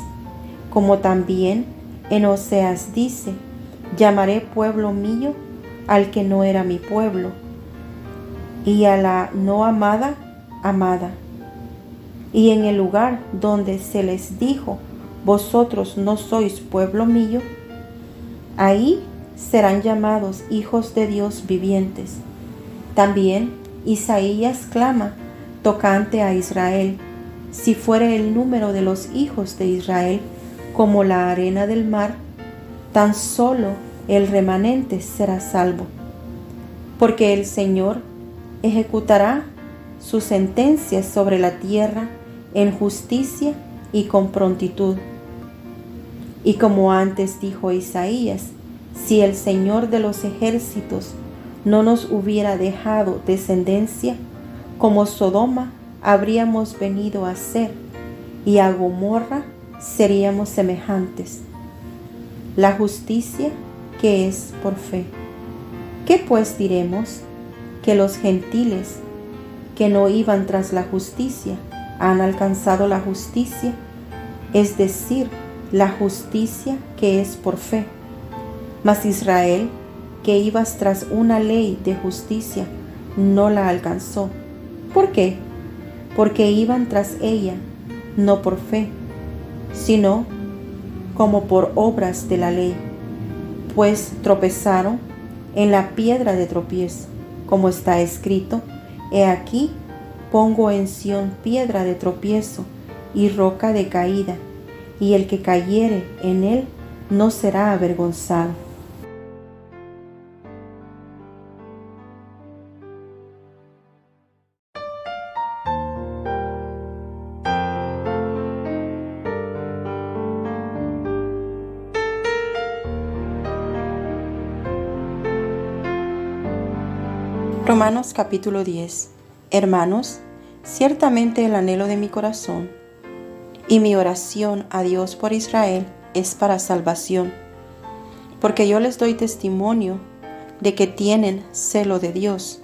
como también en Oseas dice: llamaré pueblo mío al que no era mi pueblo, y a la no amada, amada. Y en el lugar donde se les dijo: vosotros no sois pueblo mío, ahí serán llamados hijos de Dios vivientes. También Isaías clama tocante a Israel: si fuere el número de los hijos de Israel como la arena del mar, tan solo el remanente será salvo. Porque el Señor ejecutará sus sentencias sobre la tierra en justicia y con prontitud. Y como antes dijo Isaías: si el Señor de los ejércitos no nos hubiera dejado descendencia, como Sodoma habríamos venido a ser, y a Gomorra seríamos semejantes. La justicia que es por fe. ¿Qué pues diremos? Que los gentiles que no iban tras la justicia han alcanzado la justicia, es decir, la justicia que es por fe. Mas Israel, que ibas tras una ley de justicia, no la alcanzó. ¿Por qué? Porque iban tras ella, no por fe, sino como por obras de la ley, pues tropezaron en la piedra de tropiezo, como está escrito: he aquí, pongo en Sión piedra de tropiezo y roca de caída, y el que cayere en él no será avergonzado. Romanos capítulo 10. Hermanos, ciertamente el anhelo de mi corazón y mi oración a Dios por Israel es para salvación, porque yo les doy testimonio de que tienen celo de Dios,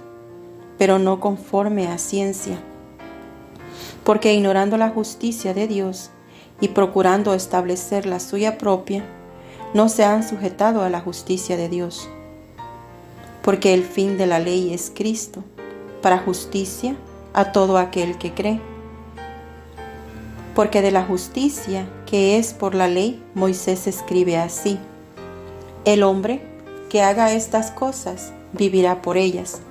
pero no conforme a ciencia, porque ignorando la justicia de Dios y procurando establecer la suya propia, no se han sujetado a la justicia de Dios. Porque el fin de la ley es Cristo, para justicia a todo aquel que cree. Porque de la justicia que es por la ley, Moisés escribe así: el hombre que haga estas cosas vivirá por ellas.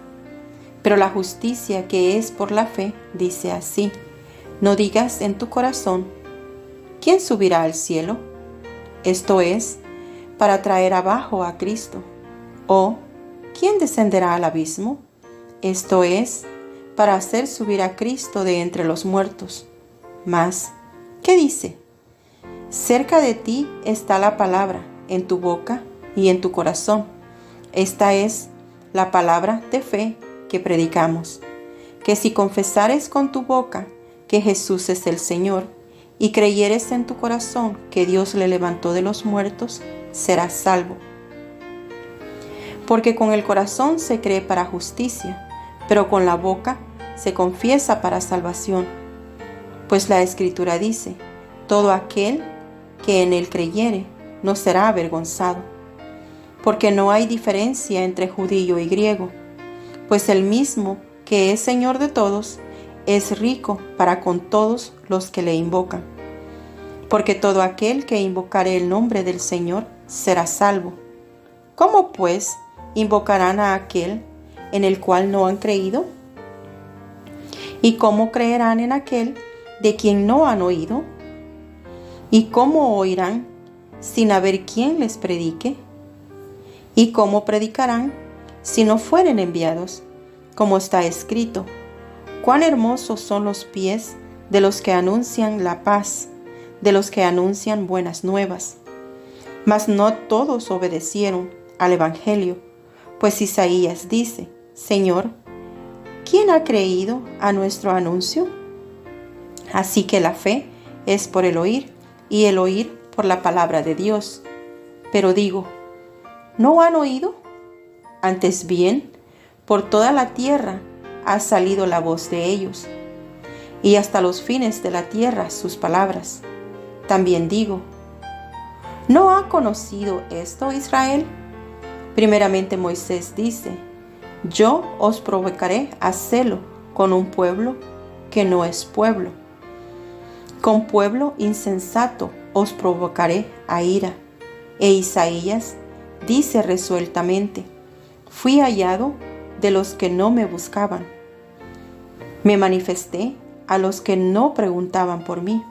Pero la justicia que es por la fe dice así: no digas en tu corazón: ¿quién subirá al cielo? Esto es, para traer abajo a Cristo. O ¿quién descenderá al abismo? Esto es, para hacer subir a Cristo de entre los muertos. Mas, ¿qué dice? Cerca de ti está la palabra, en tu boca y en tu corazón. Esta es la palabra de fe que predicamos, que si confesares con tu boca que Jesús es el Señor, y creyeres en tu corazón que Dios le levantó de los muertos, serás salvo. Porque con el corazón se cree para justicia, pero con la boca se confiesa para salvación. Pues la Escritura dice: todo aquel que en él creyere no será avergonzado. Porque no hay diferencia entre judío y griego, pues el mismo que es Señor de todos, es rico para con todos los que le invocan. Porque todo aquel que invocare el nombre del Señor será salvo. ¿Cómo pues invocarán a aquel en el cual no han creído? ¿Y cómo creerán en aquel de quien no han oído? ¿Y cómo oirán sin haber quien les predique? ¿Y cómo predicarán si no fueren enviados? Como está escrito: cuán hermosos son los pies de los que anuncian la paz, de los que anuncian buenas nuevas. Mas no todos obedecieron al Evangelio, pues Isaías dice: Señor, ¿quién ha creído a nuestro anuncio? Así que la fe es por el oír, y el oír por la palabra de Dios. Pero digo, ¿no han oído? Antes bien, por toda la tierra ha salido la voz de ellos, y hasta los fines de la tierra sus palabras. También digo, ¿no ha conocido esto Israel? Primeramente Moisés dice: yo os provocaré a celo con un pueblo que no es pueblo. Con pueblo insensato os provocaré a ira. E Isaías dice resueltamente: fui hallado de los que no me buscaban. Me manifesté a los que no preguntaban por mí.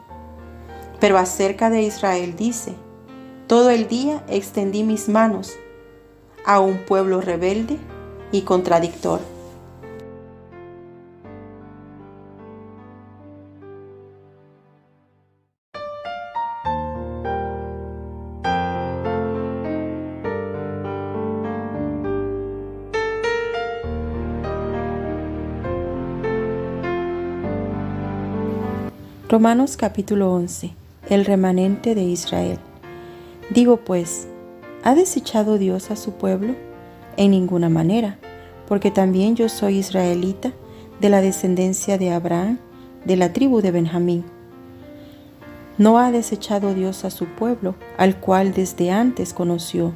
Pero acerca de Israel dice: todo el día extendí mis manos a un pueblo rebelde y contradictor. Romanos capítulo 11. El remanente de Israel. Digo pues, ¿ha desechado Dios a su pueblo? En ninguna manera, porque también yo soy israelita, de la descendencia de Abraham, de la tribu de Benjamín. ¿No ha desechado Dios a su pueblo, al cual desde antes conoció?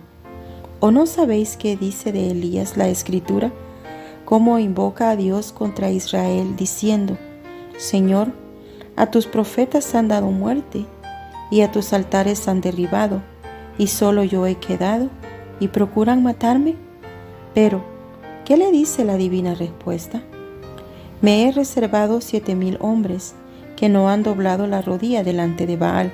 ¿O no sabéis qué dice de Elías la Escritura, cómo invoca a Dios contra Israel, diciendo: Señor, a tus profetas han dado muerte, y a tus altares han derribado, y solo yo he quedado, y procuran matarme? Pero, ¿qué le dice la divina respuesta? Me he reservado 7,000 hombres, que no han doblado la rodilla delante de Baal.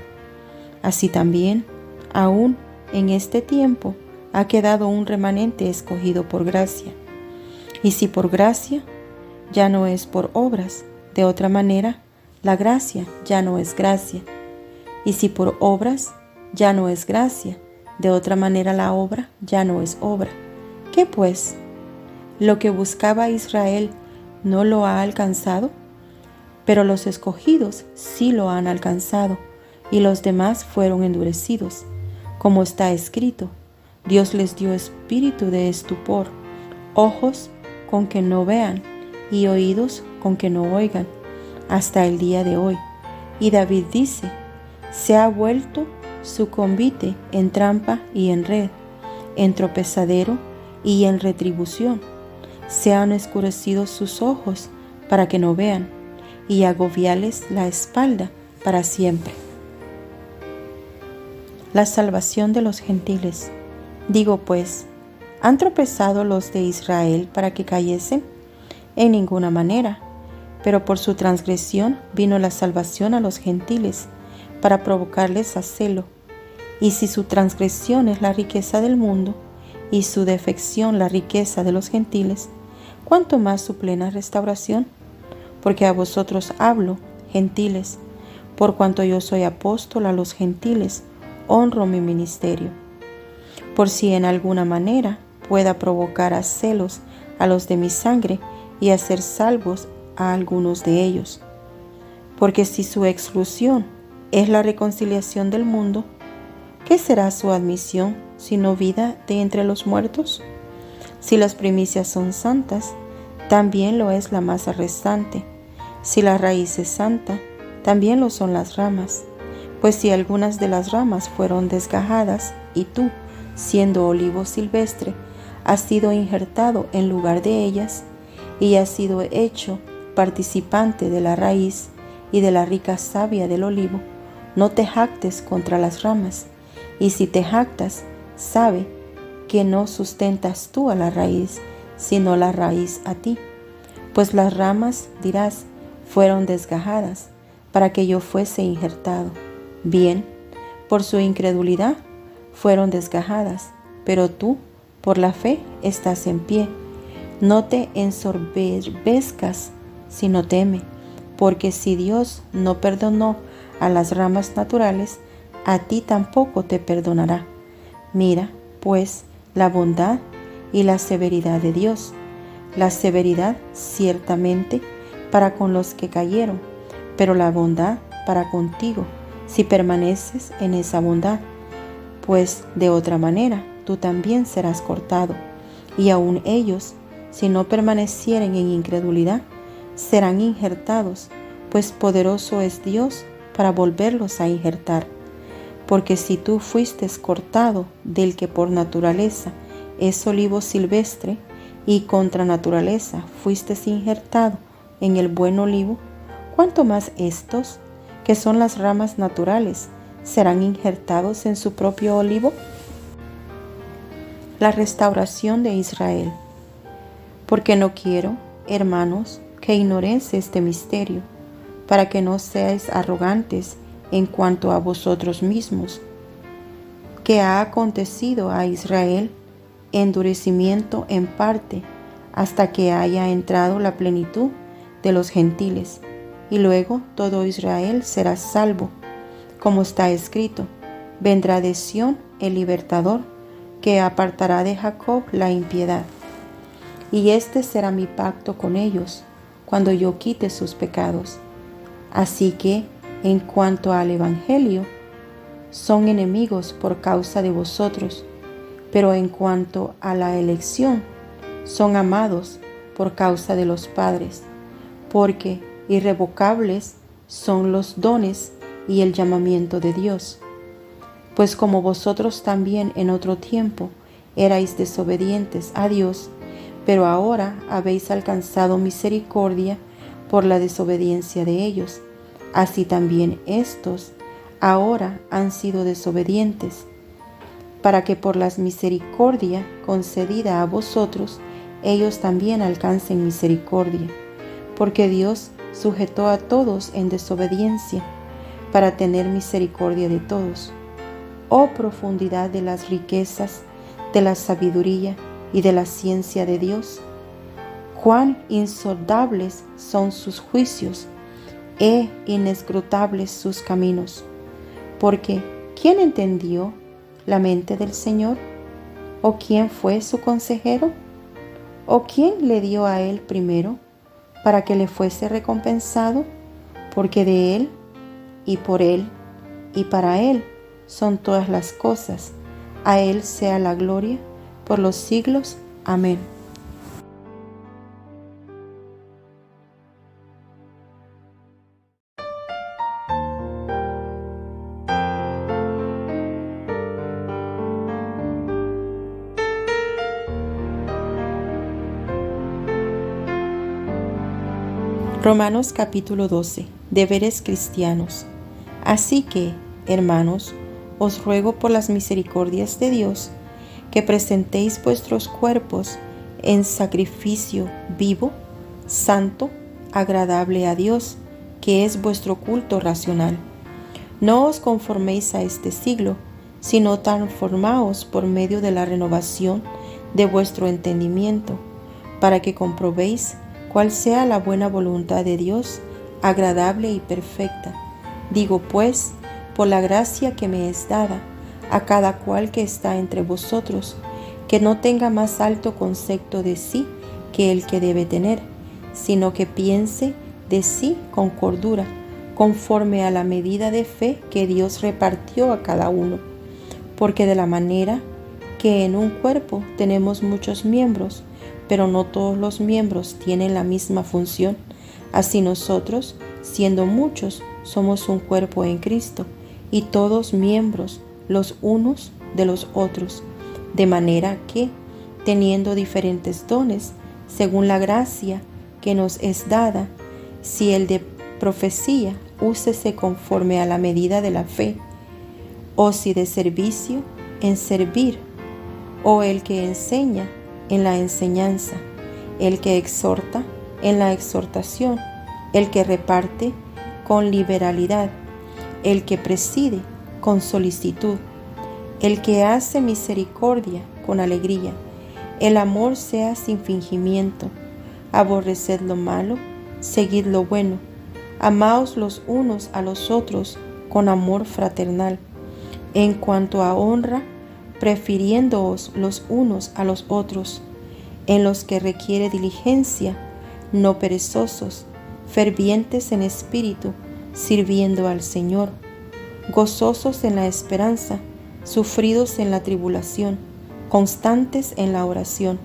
Así también, aún en este tiempo, ha quedado un remanente escogido por gracia. Y si por gracia, ya no es por obras; de otra manera, la gracia ya no es gracia. Y si por obras, ya no es gracia; de otra manera la obra ya no es obra. ¿Qué pues? ¿Lo que buscaba Israel no lo ha alcanzado? Pero los escogidos sí lo han alcanzado, y los demás fueron endurecidos. Como está escrito: Dios les dio espíritu de estupor, ojos con que no vean, y oídos con que no oigan, hasta el día de hoy. Y David dice: se ha vuelto su convite en trampa y en red, en tropezadero y en retribución. Se han oscurecido sus ojos para que no vean, y agobiales la espalda para siempre. La salvación de los gentiles. Digo pues, ¿han tropezado los de Israel para que cayesen? En ninguna manera. Pero por su transgresión vino la salvación a los gentiles, para provocarles a celo. Y si su transgresión es la riqueza del mundo, y su defección la riqueza de los gentiles, ¿cuánto más su plena restauración? Porque a vosotros hablo, gentiles, por cuanto yo soy apóstol a los gentiles, honro mi ministerio. Por si en alguna manera pueda provocar a celos a los de mi sangre, y hacer salvos a algunos de ellos. Porque si su exclusión es la reconciliación del mundo, ¿qué será su admisión sino vida de entre los muertos? Si las primicias son santas, también lo es la masa restante. Si la raíz es santa, también lo son las ramas. Pues si algunas de las ramas fueron desgajadas, y tú, siendo olivo silvestre, has sido injertado en lugar de ellas, y has sido hecho participante de la raíz y de la rica savia del olivo, no te jactes contra las ramas, y si te jactas, sabe que no sustentas tú a la raíz, sino la raíz a ti. Pues las ramas, dirás, fueron desgajadas, para que yo fuese injertado. Bien, por su incredulidad fueron desgajadas, pero tú, por la fe, estás en pie. No te ensoberbezcas, sino teme, porque si Dios no perdonó a las ramas naturales, a ti tampoco te perdonará. Mira, pues, la bondad y la severidad de Dios. La severidad, ciertamente, para con los que cayeron, pero la bondad para contigo, si permaneces en esa bondad. Pues de otra manera, tú también serás cortado, y aun ellos, si no permanecieren en incredulidad, serán injertados, pues poderoso es Dios para volverlos a injertar. Porque si tú fuiste cortado del que por naturaleza es olivo silvestre, y contra naturaleza fuiste injertado en el buen olivo, ¿cuánto más estos, que son las ramas naturales, serán injertados en su propio olivo? La restauración de Israel. Porque no quiero, hermanos, que ignoréis este misterio, para que no seáis arrogantes en cuanto a vosotros mismos, que ha acontecido a Israel endurecimiento en parte, hasta que haya entrado la plenitud de los gentiles, y luego todo Israel será salvo, como está escrito: vendrá de Sión el libertador, que apartará de Jacob la impiedad. Y este será mi pacto con ellos, cuando yo quite sus pecados. Así que, en cuanto al Evangelio, son enemigos por causa de vosotros, pero en cuanto a la elección, son amados por causa de los padres, porque irrevocables son los dones y el llamamiento de Dios. Pues como vosotros también en otro tiempo erais desobedientes a Dios, pero ahora habéis alcanzado misericordia por la desobediencia de ellos, así también estos ahora han sido desobedientes, para que por la misericordia concedida a vosotros, ellos también alcancen misericordia. Porque Dios sujetó a todos en desobediencia, para tener misericordia de todos. Oh profundidad de las riquezas, de la sabiduría y de la ciencia de Dios. Cuán insondables son sus juicios, e inescrutables sus caminos. Porque, ¿quién entendió la mente del Señor? ¿O quién fue su consejero? ¿O quién le dio a él primero, para que le fuese recompensado? Porque de él, y por él, y para él son todas las cosas. A él sea la gloria por los siglos. Amén. Romanos capítulo 12. Deberes cristianos. Así que, hermanos, os ruego por las misericordias de Dios, que presentéis vuestros cuerpos en sacrificio vivo, santo, agradable a Dios, que es vuestro culto racional. No os conforméis a este siglo, sino transformaos por medio de la renovación de vuestro entendimiento, para que comprobéis cuál sea la buena voluntad de Dios, agradable y perfecta. Digo pues, por la gracia que me es dada, a cada cual que está entre vosotros, que no tenga más alto concepto de sí que el que debe tener, sino que piense de sí con cordura, conforme a la medida de fe que Dios repartió a cada uno. Porque de la manera que en un cuerpo tenemos muchos miembros, pero no todos los miembros tienen la misma función, así nosotros, siendo muchos, somos un cuerpo en Cristo, y todos miembros los unos de los otros, de manera que, teniendo diferentes dones, según la gracia que nos es dada, si el de profecía, úsese conforme a la medida de la fe, o si de servicio, en servir, o el que enseña, en la enseñanza, el que exhorta, en la exhortación, el que reparte, con liberalidad, el que preside, con solicitud, el que hace misericordia, con alegría. El amor sea sin fingimiento. Aborreced lo malo, seguid lo bueno. Amaos los unos a los otros con amor fraternal. En cuanto a honra, prefiriéndoos los unos a los otros, en los que requiere diligencia, no perezosos, fervientes en espíritu, sirviendo al Señor, gozosos en la esperanza, sufridos en la tribulación, constantes en la oración,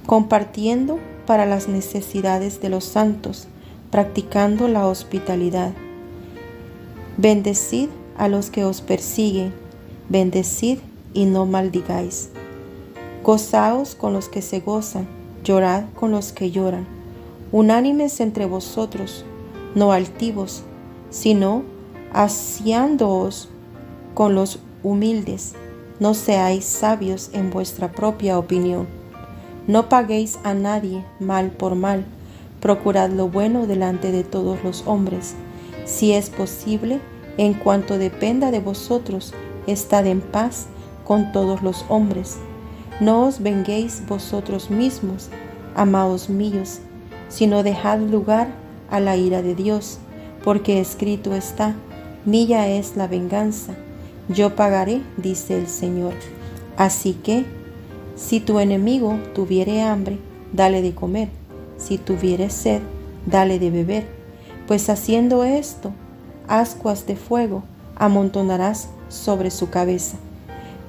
compartiendo para las necesidades de los santos, practicando la hospitalidad. Bendecid a los que os persiguen, bendecid y no maldigáis. Gozaos con los que se gozan, llorad con los que lloran. Unánimes entre vosotros, no altivos, sino aciándoos con los humildes. No seáis sabios en vuestra propia opinión. No paguéis a nadie mal por mal. Procurad lo bueno delante de todos los hombres. Si es posible, en cuanto dependa de vosotros, estad en paz con todos los hombres. No os venguéis vosotros mismos, amados míos, sino dejad lugar a la ira de Dios, porque escrito está: mía es la venganza, yo pagaré, dice el Señor. Así que, si tu enemigo tuviere hambre, dale de comer; si tuviere sed, dale de beber, pues haciendo esto, ascuas de fuego amontonarás sobre su cabeza.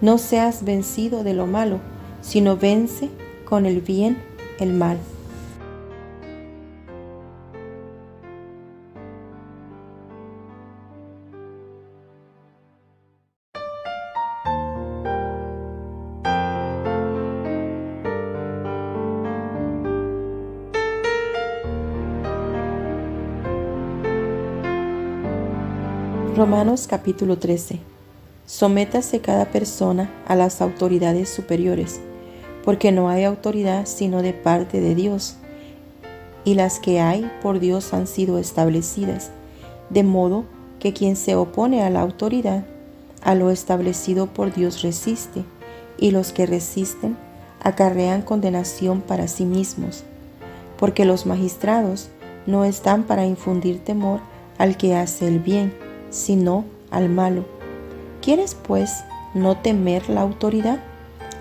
No seas vencido de lo malo, sino vence con el bien el mal. Romanos capítulo 13. Sométase cada persona a las autoridades superiores, porque no hay autoridad sino de parte de Dios, y las que hay por Dios han sido establecidas, de modo que quien se opone a la autoridad, a lo establecido por Dios resiste, y los que resisten acarrean condenación para sí mismos, porque los magistrados no están para infundir temor al que hace el bien, sino al malo. ¿Quieres, pues, no temer la autoridad?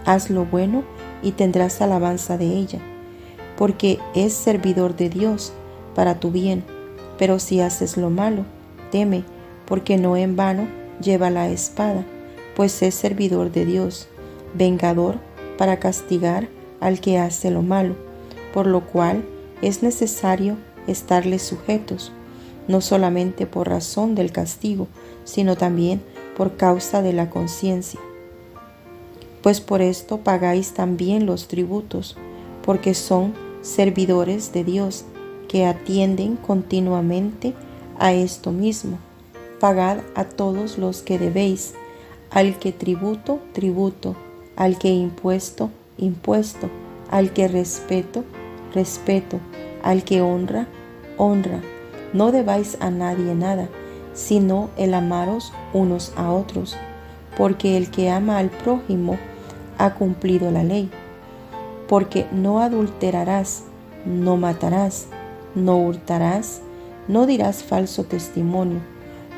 Haz lo bueno y tendrás alabanza de ella, porque es servidor de Dios para tu bien. Pero si haces lo malo, teme, porque no en vano lleva la espada, pues es servidor de Dios, vengador para castigar al que hace lo malo, por lo cual es necesario estarles sujetos, no solamente por razón del castigo, sino también por causa de la conciencia. Pues por esto pagáis también los tributos, porque son servidores de Dios, que atienden continuamente a esto mismo. Pagad a todos los que debéis, al que tributo, tributo, al que impuesto, impuesto, al que respeto, respeto, al que honra, honra. No debáis a nadie nada, sino el amaros unos a otros, porque el que ama al prójimo ha cumplido la ley. Porque no adulterarás, no matarás, no hurtarás, no dirás falso testimonio,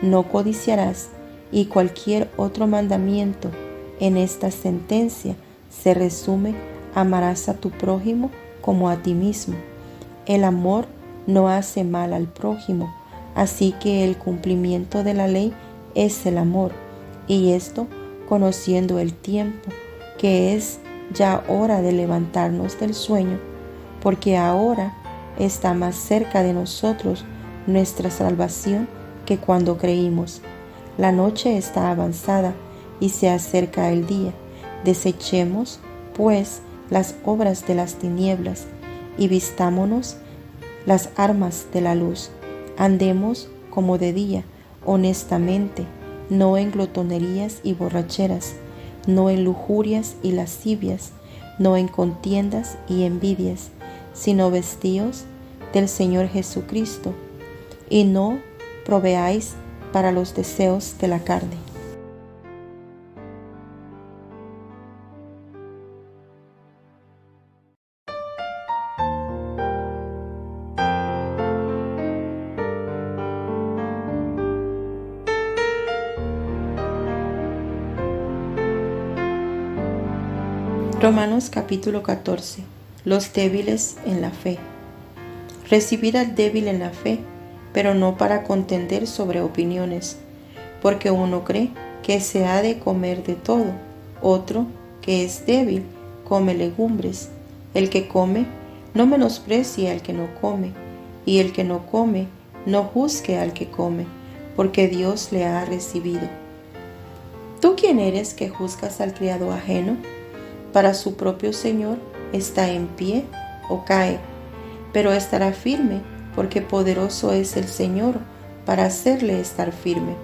no codiciarás, y cualquier otro mandamiento en esta sentencia se resume: amarás a tu prójimo como a ti mismo. El amor no hace mal al prójimo, así que el cumplimiento de la ley es el amor, y esto conociendo el tiempo, que es ya hora de levantarnos del sueño, porque ahora está más cerca de nosotros nuestra salvación que cuando creímos. La noche está avanzada y se acerca el día. Desechemos, pues, las obras de las tinieblas y vistámonos las armas de la luz. Andemos como de día, honestamente, no en glotonerías y borracheras, no en lujurias y lascivias, no en contiendas y envidias, sino vestíos del Señor Jesucristo, y no proveáis para los deseos de la carne. Romanos capítulo 14. Los débiles en la fe. Recibid al débil en la fe, pero no para contender sobre opiniones, porque uno cree que se ha de comer de todo, otro, que es débil, come legumbres. El que come, no menosprecie al que no come, y el que no come, no juzgue al que come, porque Dios le ha recibido. ¿Tú quién eres que juzgas al criado ajeno? Para su propio Señor está en pie o cae, pero estará firme, porque poderoso es el Señor para hacerle estar firme.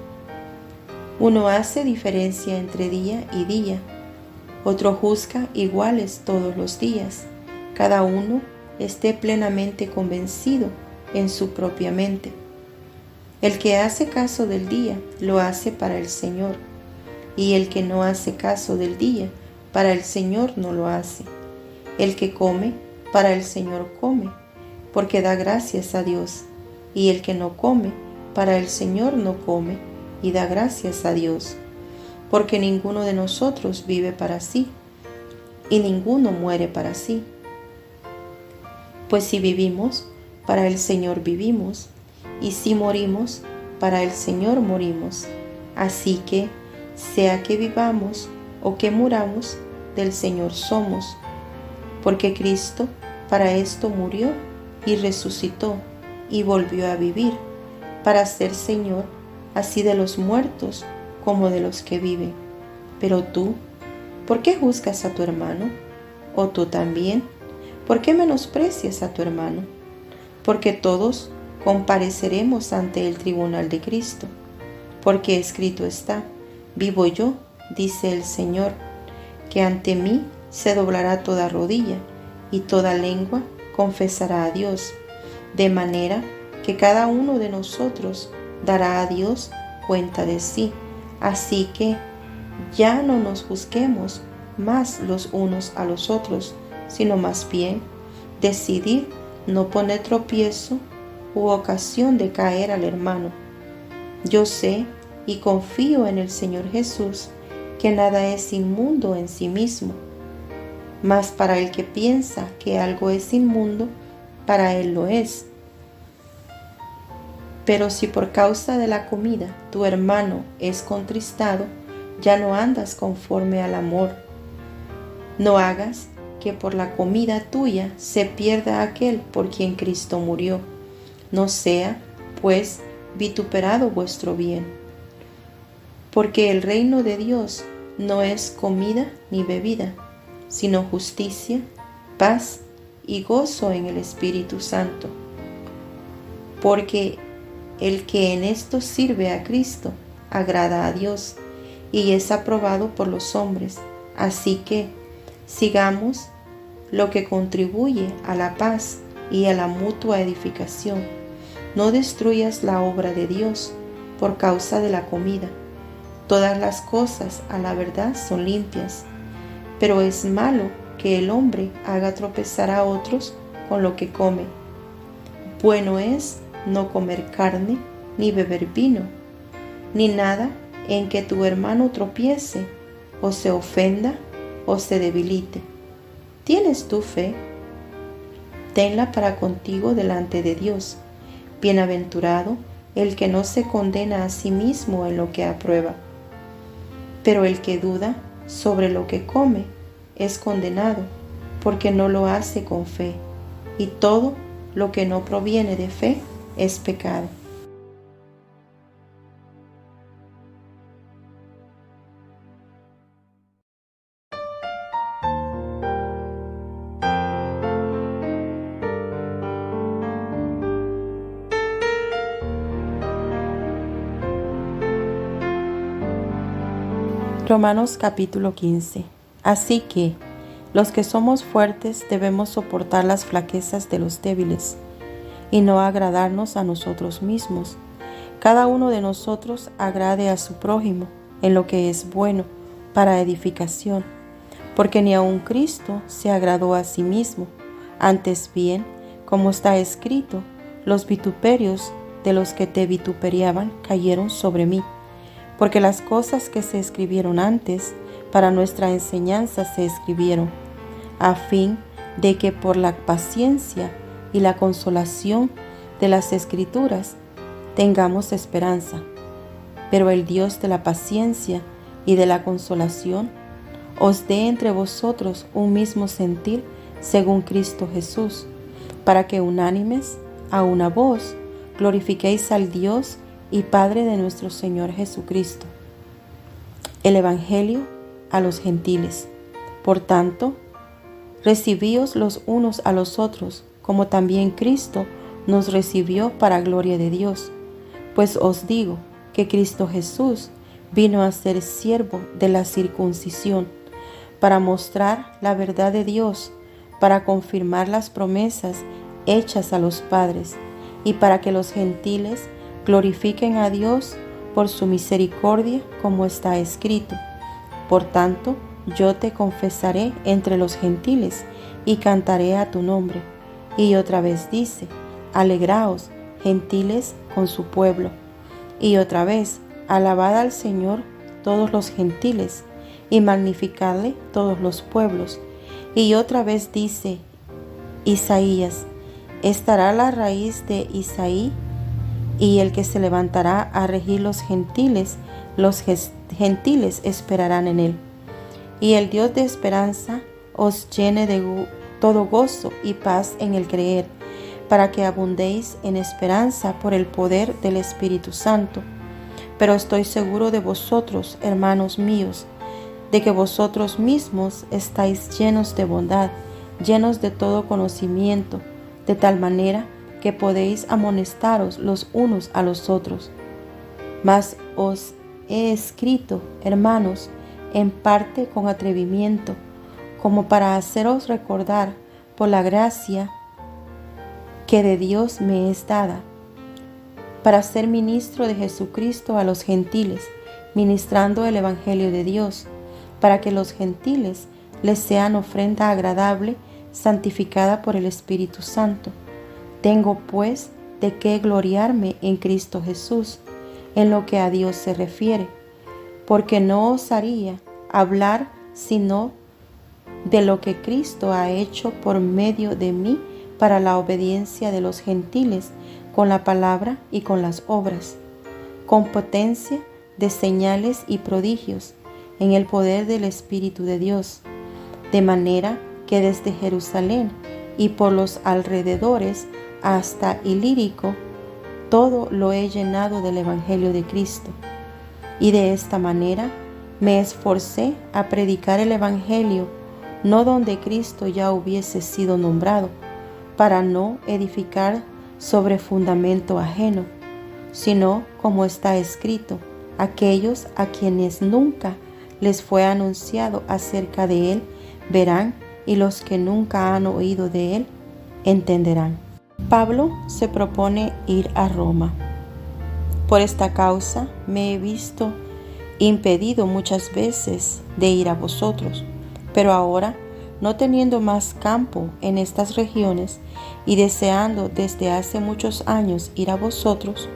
Uno hace diferencia entre día y día, otro juzga iguales todos los días. Cada uno esté plenamente convencido en su propia mente. El que hace caso del día, lo hace para el Señor, y el que no hace caso del día, para el Señor no lo hace. El que come, para el Señor come, porque da gracias a Dios. Y el que no come, para el Señor no come, y da gracias a Dios. Porque ninguno de nosotros vive para sí, y ninguno muere para sí. Pues si vivimos, para el Señor vivimos, y si morimos, para el Señor morimos. Así que, sea que vivamos o que muramos, del Señor somos, porque Cristo para esto murió y resucitó y volvió a vivir, para ser Señor así de los muertos como de los que viven. Pero tú, ¿por qué juzgas a tu hermano? ¿O tú también? ¿Por qué menosprecias a tu hermano? Porque todos compareceremos ante el tribunal de Cristo, porque escrito está: vivo yo, dice el Señor, que ante mí se doblará toda rodilla y toda lengua confesará a Dios, de manera que cada uno de nosotros dará a Dios cuenta de sí. Así que ya no nos juzguemos más los unos a los otros, sino más bien decidid no poner tropiezo u ocasión de caer al hermano. Yo sé y confío en el Señor Jesús que nada es inmundo en sí mismo, mas para el que piensa que algo es inmundo, para él lo es. Pero si por causa de la comida tu hermano es contristado, ya no andas conforme al amor. No hagas que por la comida tuya se pierda aquel por quien Cristo murió. No sea, pues, vituperado vuestro bien. Porque el reino de Dios no es comida ni bebida, sino justicia, paz y gozo en el Espíritu Santo. Porque el que en esto sirve a Cristo agrada a Dios y es aprobado por los hombres. Así que sigamos lo que contribuye a la paz y a la mutua edificación. No destruyas la obra de Dios por causa de la comida. Todas las cosas a la verdad son limpias, pero es malo que el hombre haga tropezar a otros con lo que come. Bueno es no comer carne, ni beber vino, ni nada en que tu hermano tropiece, o se ofenda, o se debilite. ¿Tienes tú fe? tenla para contigo delante de Dios. Bienaventurado el que no se condena a sí mismo en lo que aprueba. Pero el que duda sobre lo que come es condenado, porque no lo hace con fe, y todo lo que no proviene de fe es pecado. Romanos capítulo 15. Así que, los que somos fuertes debemos soportar las flaquezas de los débiles y no agradarnos a nosotros mismos. Cada uno de nosotros agrade a su prójimo en lo que es bueno para edificación, porque ni aun Cristo se agradó a sí mismo. Antes bien, como está escrito, los vituperios de los que te vituperiaban cayeron sobre mí. Porque las cosas que se escribieron antes para nuestra enseñanza se escribieron, a fin de que por la paciencia y la consolación de las Escrituras tengamos esperanza. Pero el Dios de la paciencia y de la consolación os dé entre vosotros un mismo sentir según Cristo Jesús, para que unánimes a una voz glorifiquéis al Dios y Padre de nuestro Señor Jesucristo. El Evangelio a los gentiles. Por tanto, recibíos los unos a los otros, como también Cristo nos recibió para gloria de Dios. Pues os digo que Cristo Jesús vino a ser siervo de la circuncisión, para mostrar la verdad de Dios, para confirmar las promesas hechas a los padres, y para que los gentiles glorifiquen a Dios por su misericordia, como está escrito. Por tanto, yo te confesaré entre los gentiles y cantaré a tu nombre. Y otra vez dice, alegraos, gentiles, con su pueblo. Y otra vez, alabad al Señor todos los gentiles, y magnificadle todos los pueblos. Y otra vez dice Isaías, estará la raíz de Isaí, y el que se levantará a regir los gentiles esperarán en él. Y el Dios de esperanza os llene de todo gozo y paz en el creer, para que abundéis en esperanza por el poder del Espíritu Santo. Pero estoy seguro de vosotros, hermanos míos, de que vosotros mismos estáis llenos de bondad, llenos de todo conocimiento, de tal manera que podéis amonestaros los unos a los otros. Mas os he escrito, hermanos, en parte con atrevimiento, como para haceros recordar por la gracia que de Dios me es dada, para ser ministro de Jesucristo a los gentiles, ministrando el Evangelio de Dios, para que los gentiles les sean ofrenda agradable, santificada por el Espíritu Santo. Tengo pues de qué gloriarme en Cristo Jesús, en lo que a Dios se refiere, porque no osaría hablar sino de lo que Cristo ha hecho por medio de mí para la obediencia de los gentiles, con la palabra y con las obras, con potencia de señales y prodigios, en el poder del Espíritu de Dios, de manera que desde Jerusalén y por los alrededores hasta Ilírico, todo lo he llenado del Evangelio de Cristo. Y de esta manera me esforcé a predicar el Evangelio, no donde Cristo ya hubiese sido nombrado, para no edificar sobre fundamento ajeno, sino como está escrito, aquellos a quienes nunca les fue anunciado acerca de él verán, y los que nunca han oído de él entenderán. Pablo se propone ir a Roma. Por esta causa me he visto impedido muchas veces de ir a vosotros, pero ahora, no teniendo más campo en estas regiones y deseando desde hace muchos años ir a vosotros,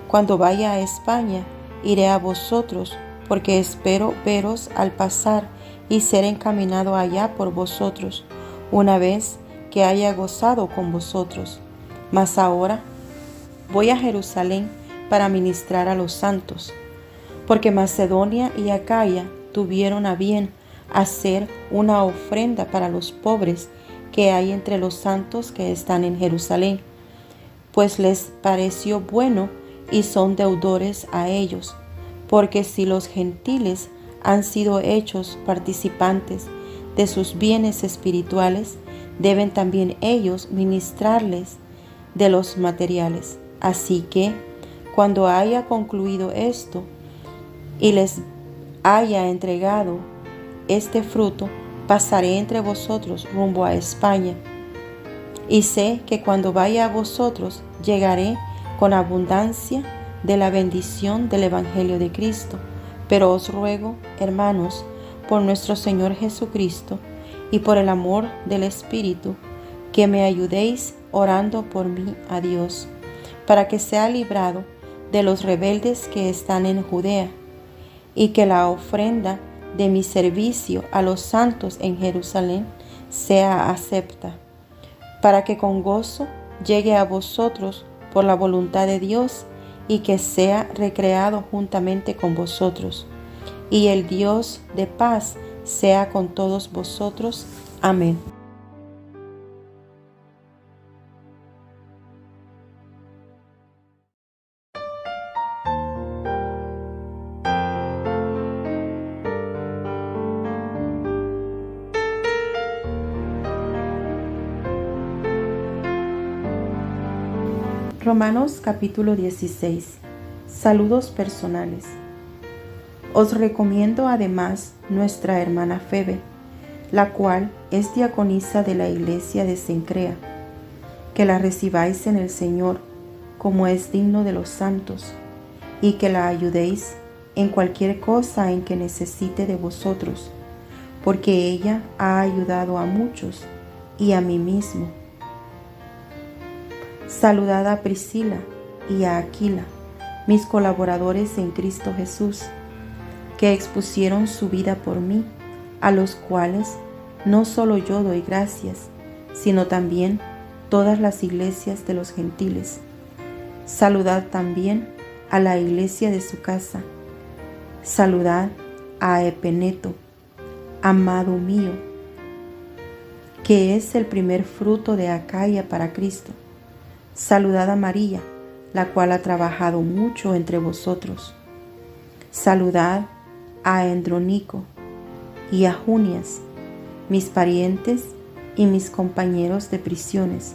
cuando vaya a España iré a vosotros, porque espero veros al pasar y ser encaminado allá por vosotros, una vez que haya gozado con vosotros. Mas ahora voy a Jerusalén para ministrar a los santos, porque Macedonia y Acaya tuvieron a bien hacer una ofrenda para los pobres que hay entre los santos que están en Jerusalén, pues les pareció bueno y son deudores a ellos, porque si los gentiles han sido hechos participantes de sus bienes espirituales, deben también ellos ministrarles de los materiales. Así que, cuando haya concluido esto y les haya entregado este fruto, pasaré entre vosotros rumbo a España. Y sé que cuando vaya a vosotros, llegaré con abundancia de la bendición del Evangelio de Cristo. Pero os ruego, hermanos, por nuestro Señor Jesucristo y por el amor del Espíritu, que me ayudéis orando por mí a Dios, para que sea librado de los rebeldes que están en Judea, y que la ofrenda de mi servicio a los santos en Jerusalén sea acepta, para que con gozo llegue a vosotros por la voluntad de Dios, y que sea recreado juntamente con vosotros. Y el Dios de paz sea con todos vosotros. Amén. Romanos capítulo 16. Saludos personales. Os recomiendo además nuestra hermana Febe, la cual es diaconisa de la iglesia de Cencrea, que la recibáis en el Señor, como es digno de los santos, y que la ayudéis en cualquier cosa en que necesite de vosotros, porque ella ha ayudado a muchos y a mí mismo. Saludad a Priscila y a Aquila, mis colaboradores en Cristo Jesús, que expusieron su vida por mí, a los cuales no solo yo doy gracias, sino también todas las iglesias de los gentiles. Saludad también a la iglesia de su casa. Saludad a Epeneto, amado mío, que es el primer fruto de Acaya para Cristo. Saludad a María, la cual ha trabajado mucho entre vosotros. Saludad a Andrónico y a Junias, mis parientes y mis compañeros de prisiones,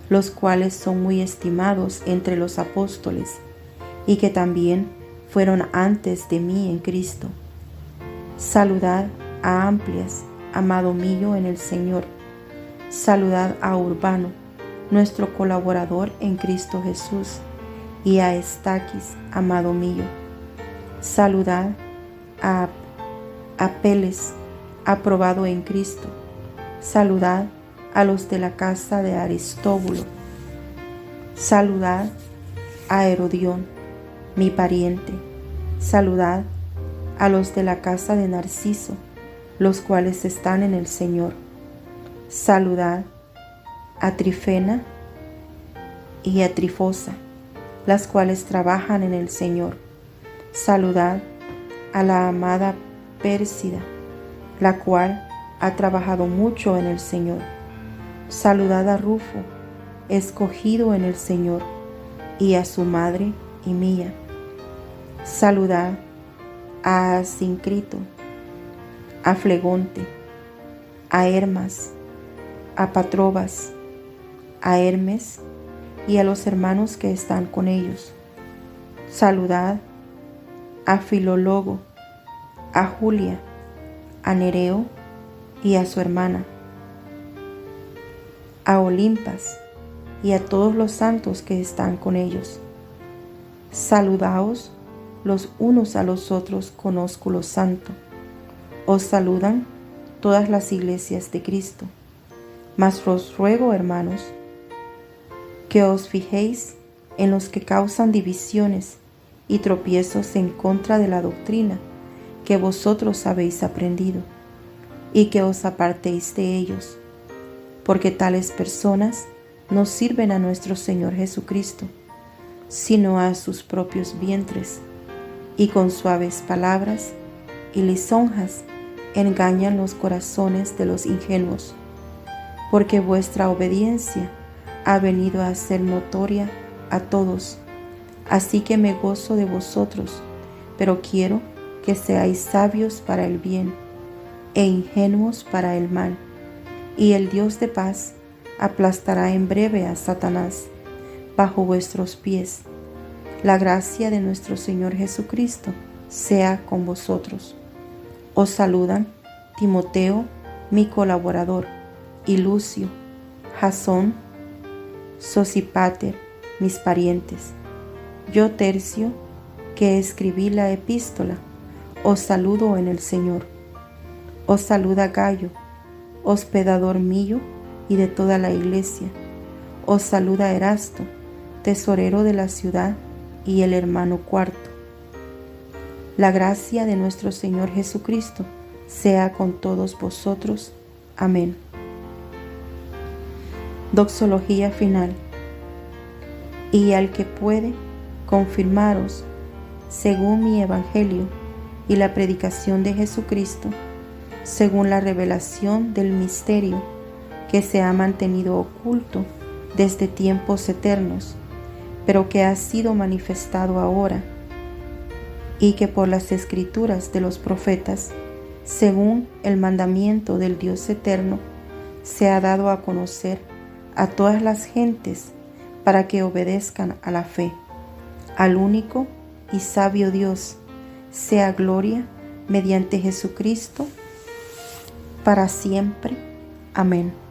los cuales son muy estimados entre los apóstoles, y que también fueron antes de mí en Cristo. Saludad a Amplias, amado mío en el Señor. Saludad a Urbano, nuestro colaborador en Cristo Jesús, y a Estaquis, amado mío. Saludad a Apeles, aprobado en Cristo. Saludad a los de la casa de Aristóbulo. Saludad a Herodión, mi pariente. Saludad a los de la casa de Narciso, los cuales están en el Señor. Saludad a Trifena y a Trifosa, las cuales trabajan en el Señor. Saludad a la amada Pérsida, la cual ha trabajado mucho en el Señor. Saludad a Rufo, escogido en el Señor, y a su madre y mía. Saludad a Asíncrito, a Flegonte, a Hermas, a Patrobas, a Hermes y a los hermanos que están con ellos. Saludad a Filólogo, a Julia, a Nereo y a su hermana, a Olimpas y a todos los santos que están con ellos. Saludaos los unos a los otros con ósculo santo. Os saludan todas las iglesias de Cristo. Mas os ruego, hermanos, que os fijéis en los que causan divisiones y tropiezos en contra de la doctrina que vosotros habéis aprendido, y que os apartéis de ellos, porque tales personas no sirven a nuestro Señor Jesucristo, sino a sus propios vientres, y con suaves palabras y lisonjas engañan los corazones de los ingenuos, porque vuestra obediencia ha venido a ser notoria a todos. Así que me gozo de vosotros, pero quiero que seáis sabios para el bien e ingenuos para el mal. Y el Dios de paz aplastará en breve a Satanás bajo vuestros pies. La gracia de nuestro Señor Jesucristo sea con vosotros. Os saludan Timoteo, mi colaborador, y Lucio, Jasón, Sosípater, mis parientes. Yo, Tercio, que escribí la epístola, os saludo en el Señor. Os saluda Gayo, hospedador mío y de toda la iglesia. Os saluda Erasto, tesorero de la ciudad, y el hermano Cuarto. La gracia de nuestro Señor Jesucristo sea con todos vosotros. Amén. Doxología final. Y al que puede confirmaros, según mi evangelio y la predicación de Jesucristo, según la revelación del misterio que se ha mantenido oculto desde tiempos eternos, pero que ha sido manifestado ahora, y que por las escrituras de los profetas, según el mandamiento del Dios eterno, se ha dado a conocer a todas las gentes para que obedezcan a la fe. Al único y sabio Dios sea gloria mediante Jesucristo para siempre. Amén.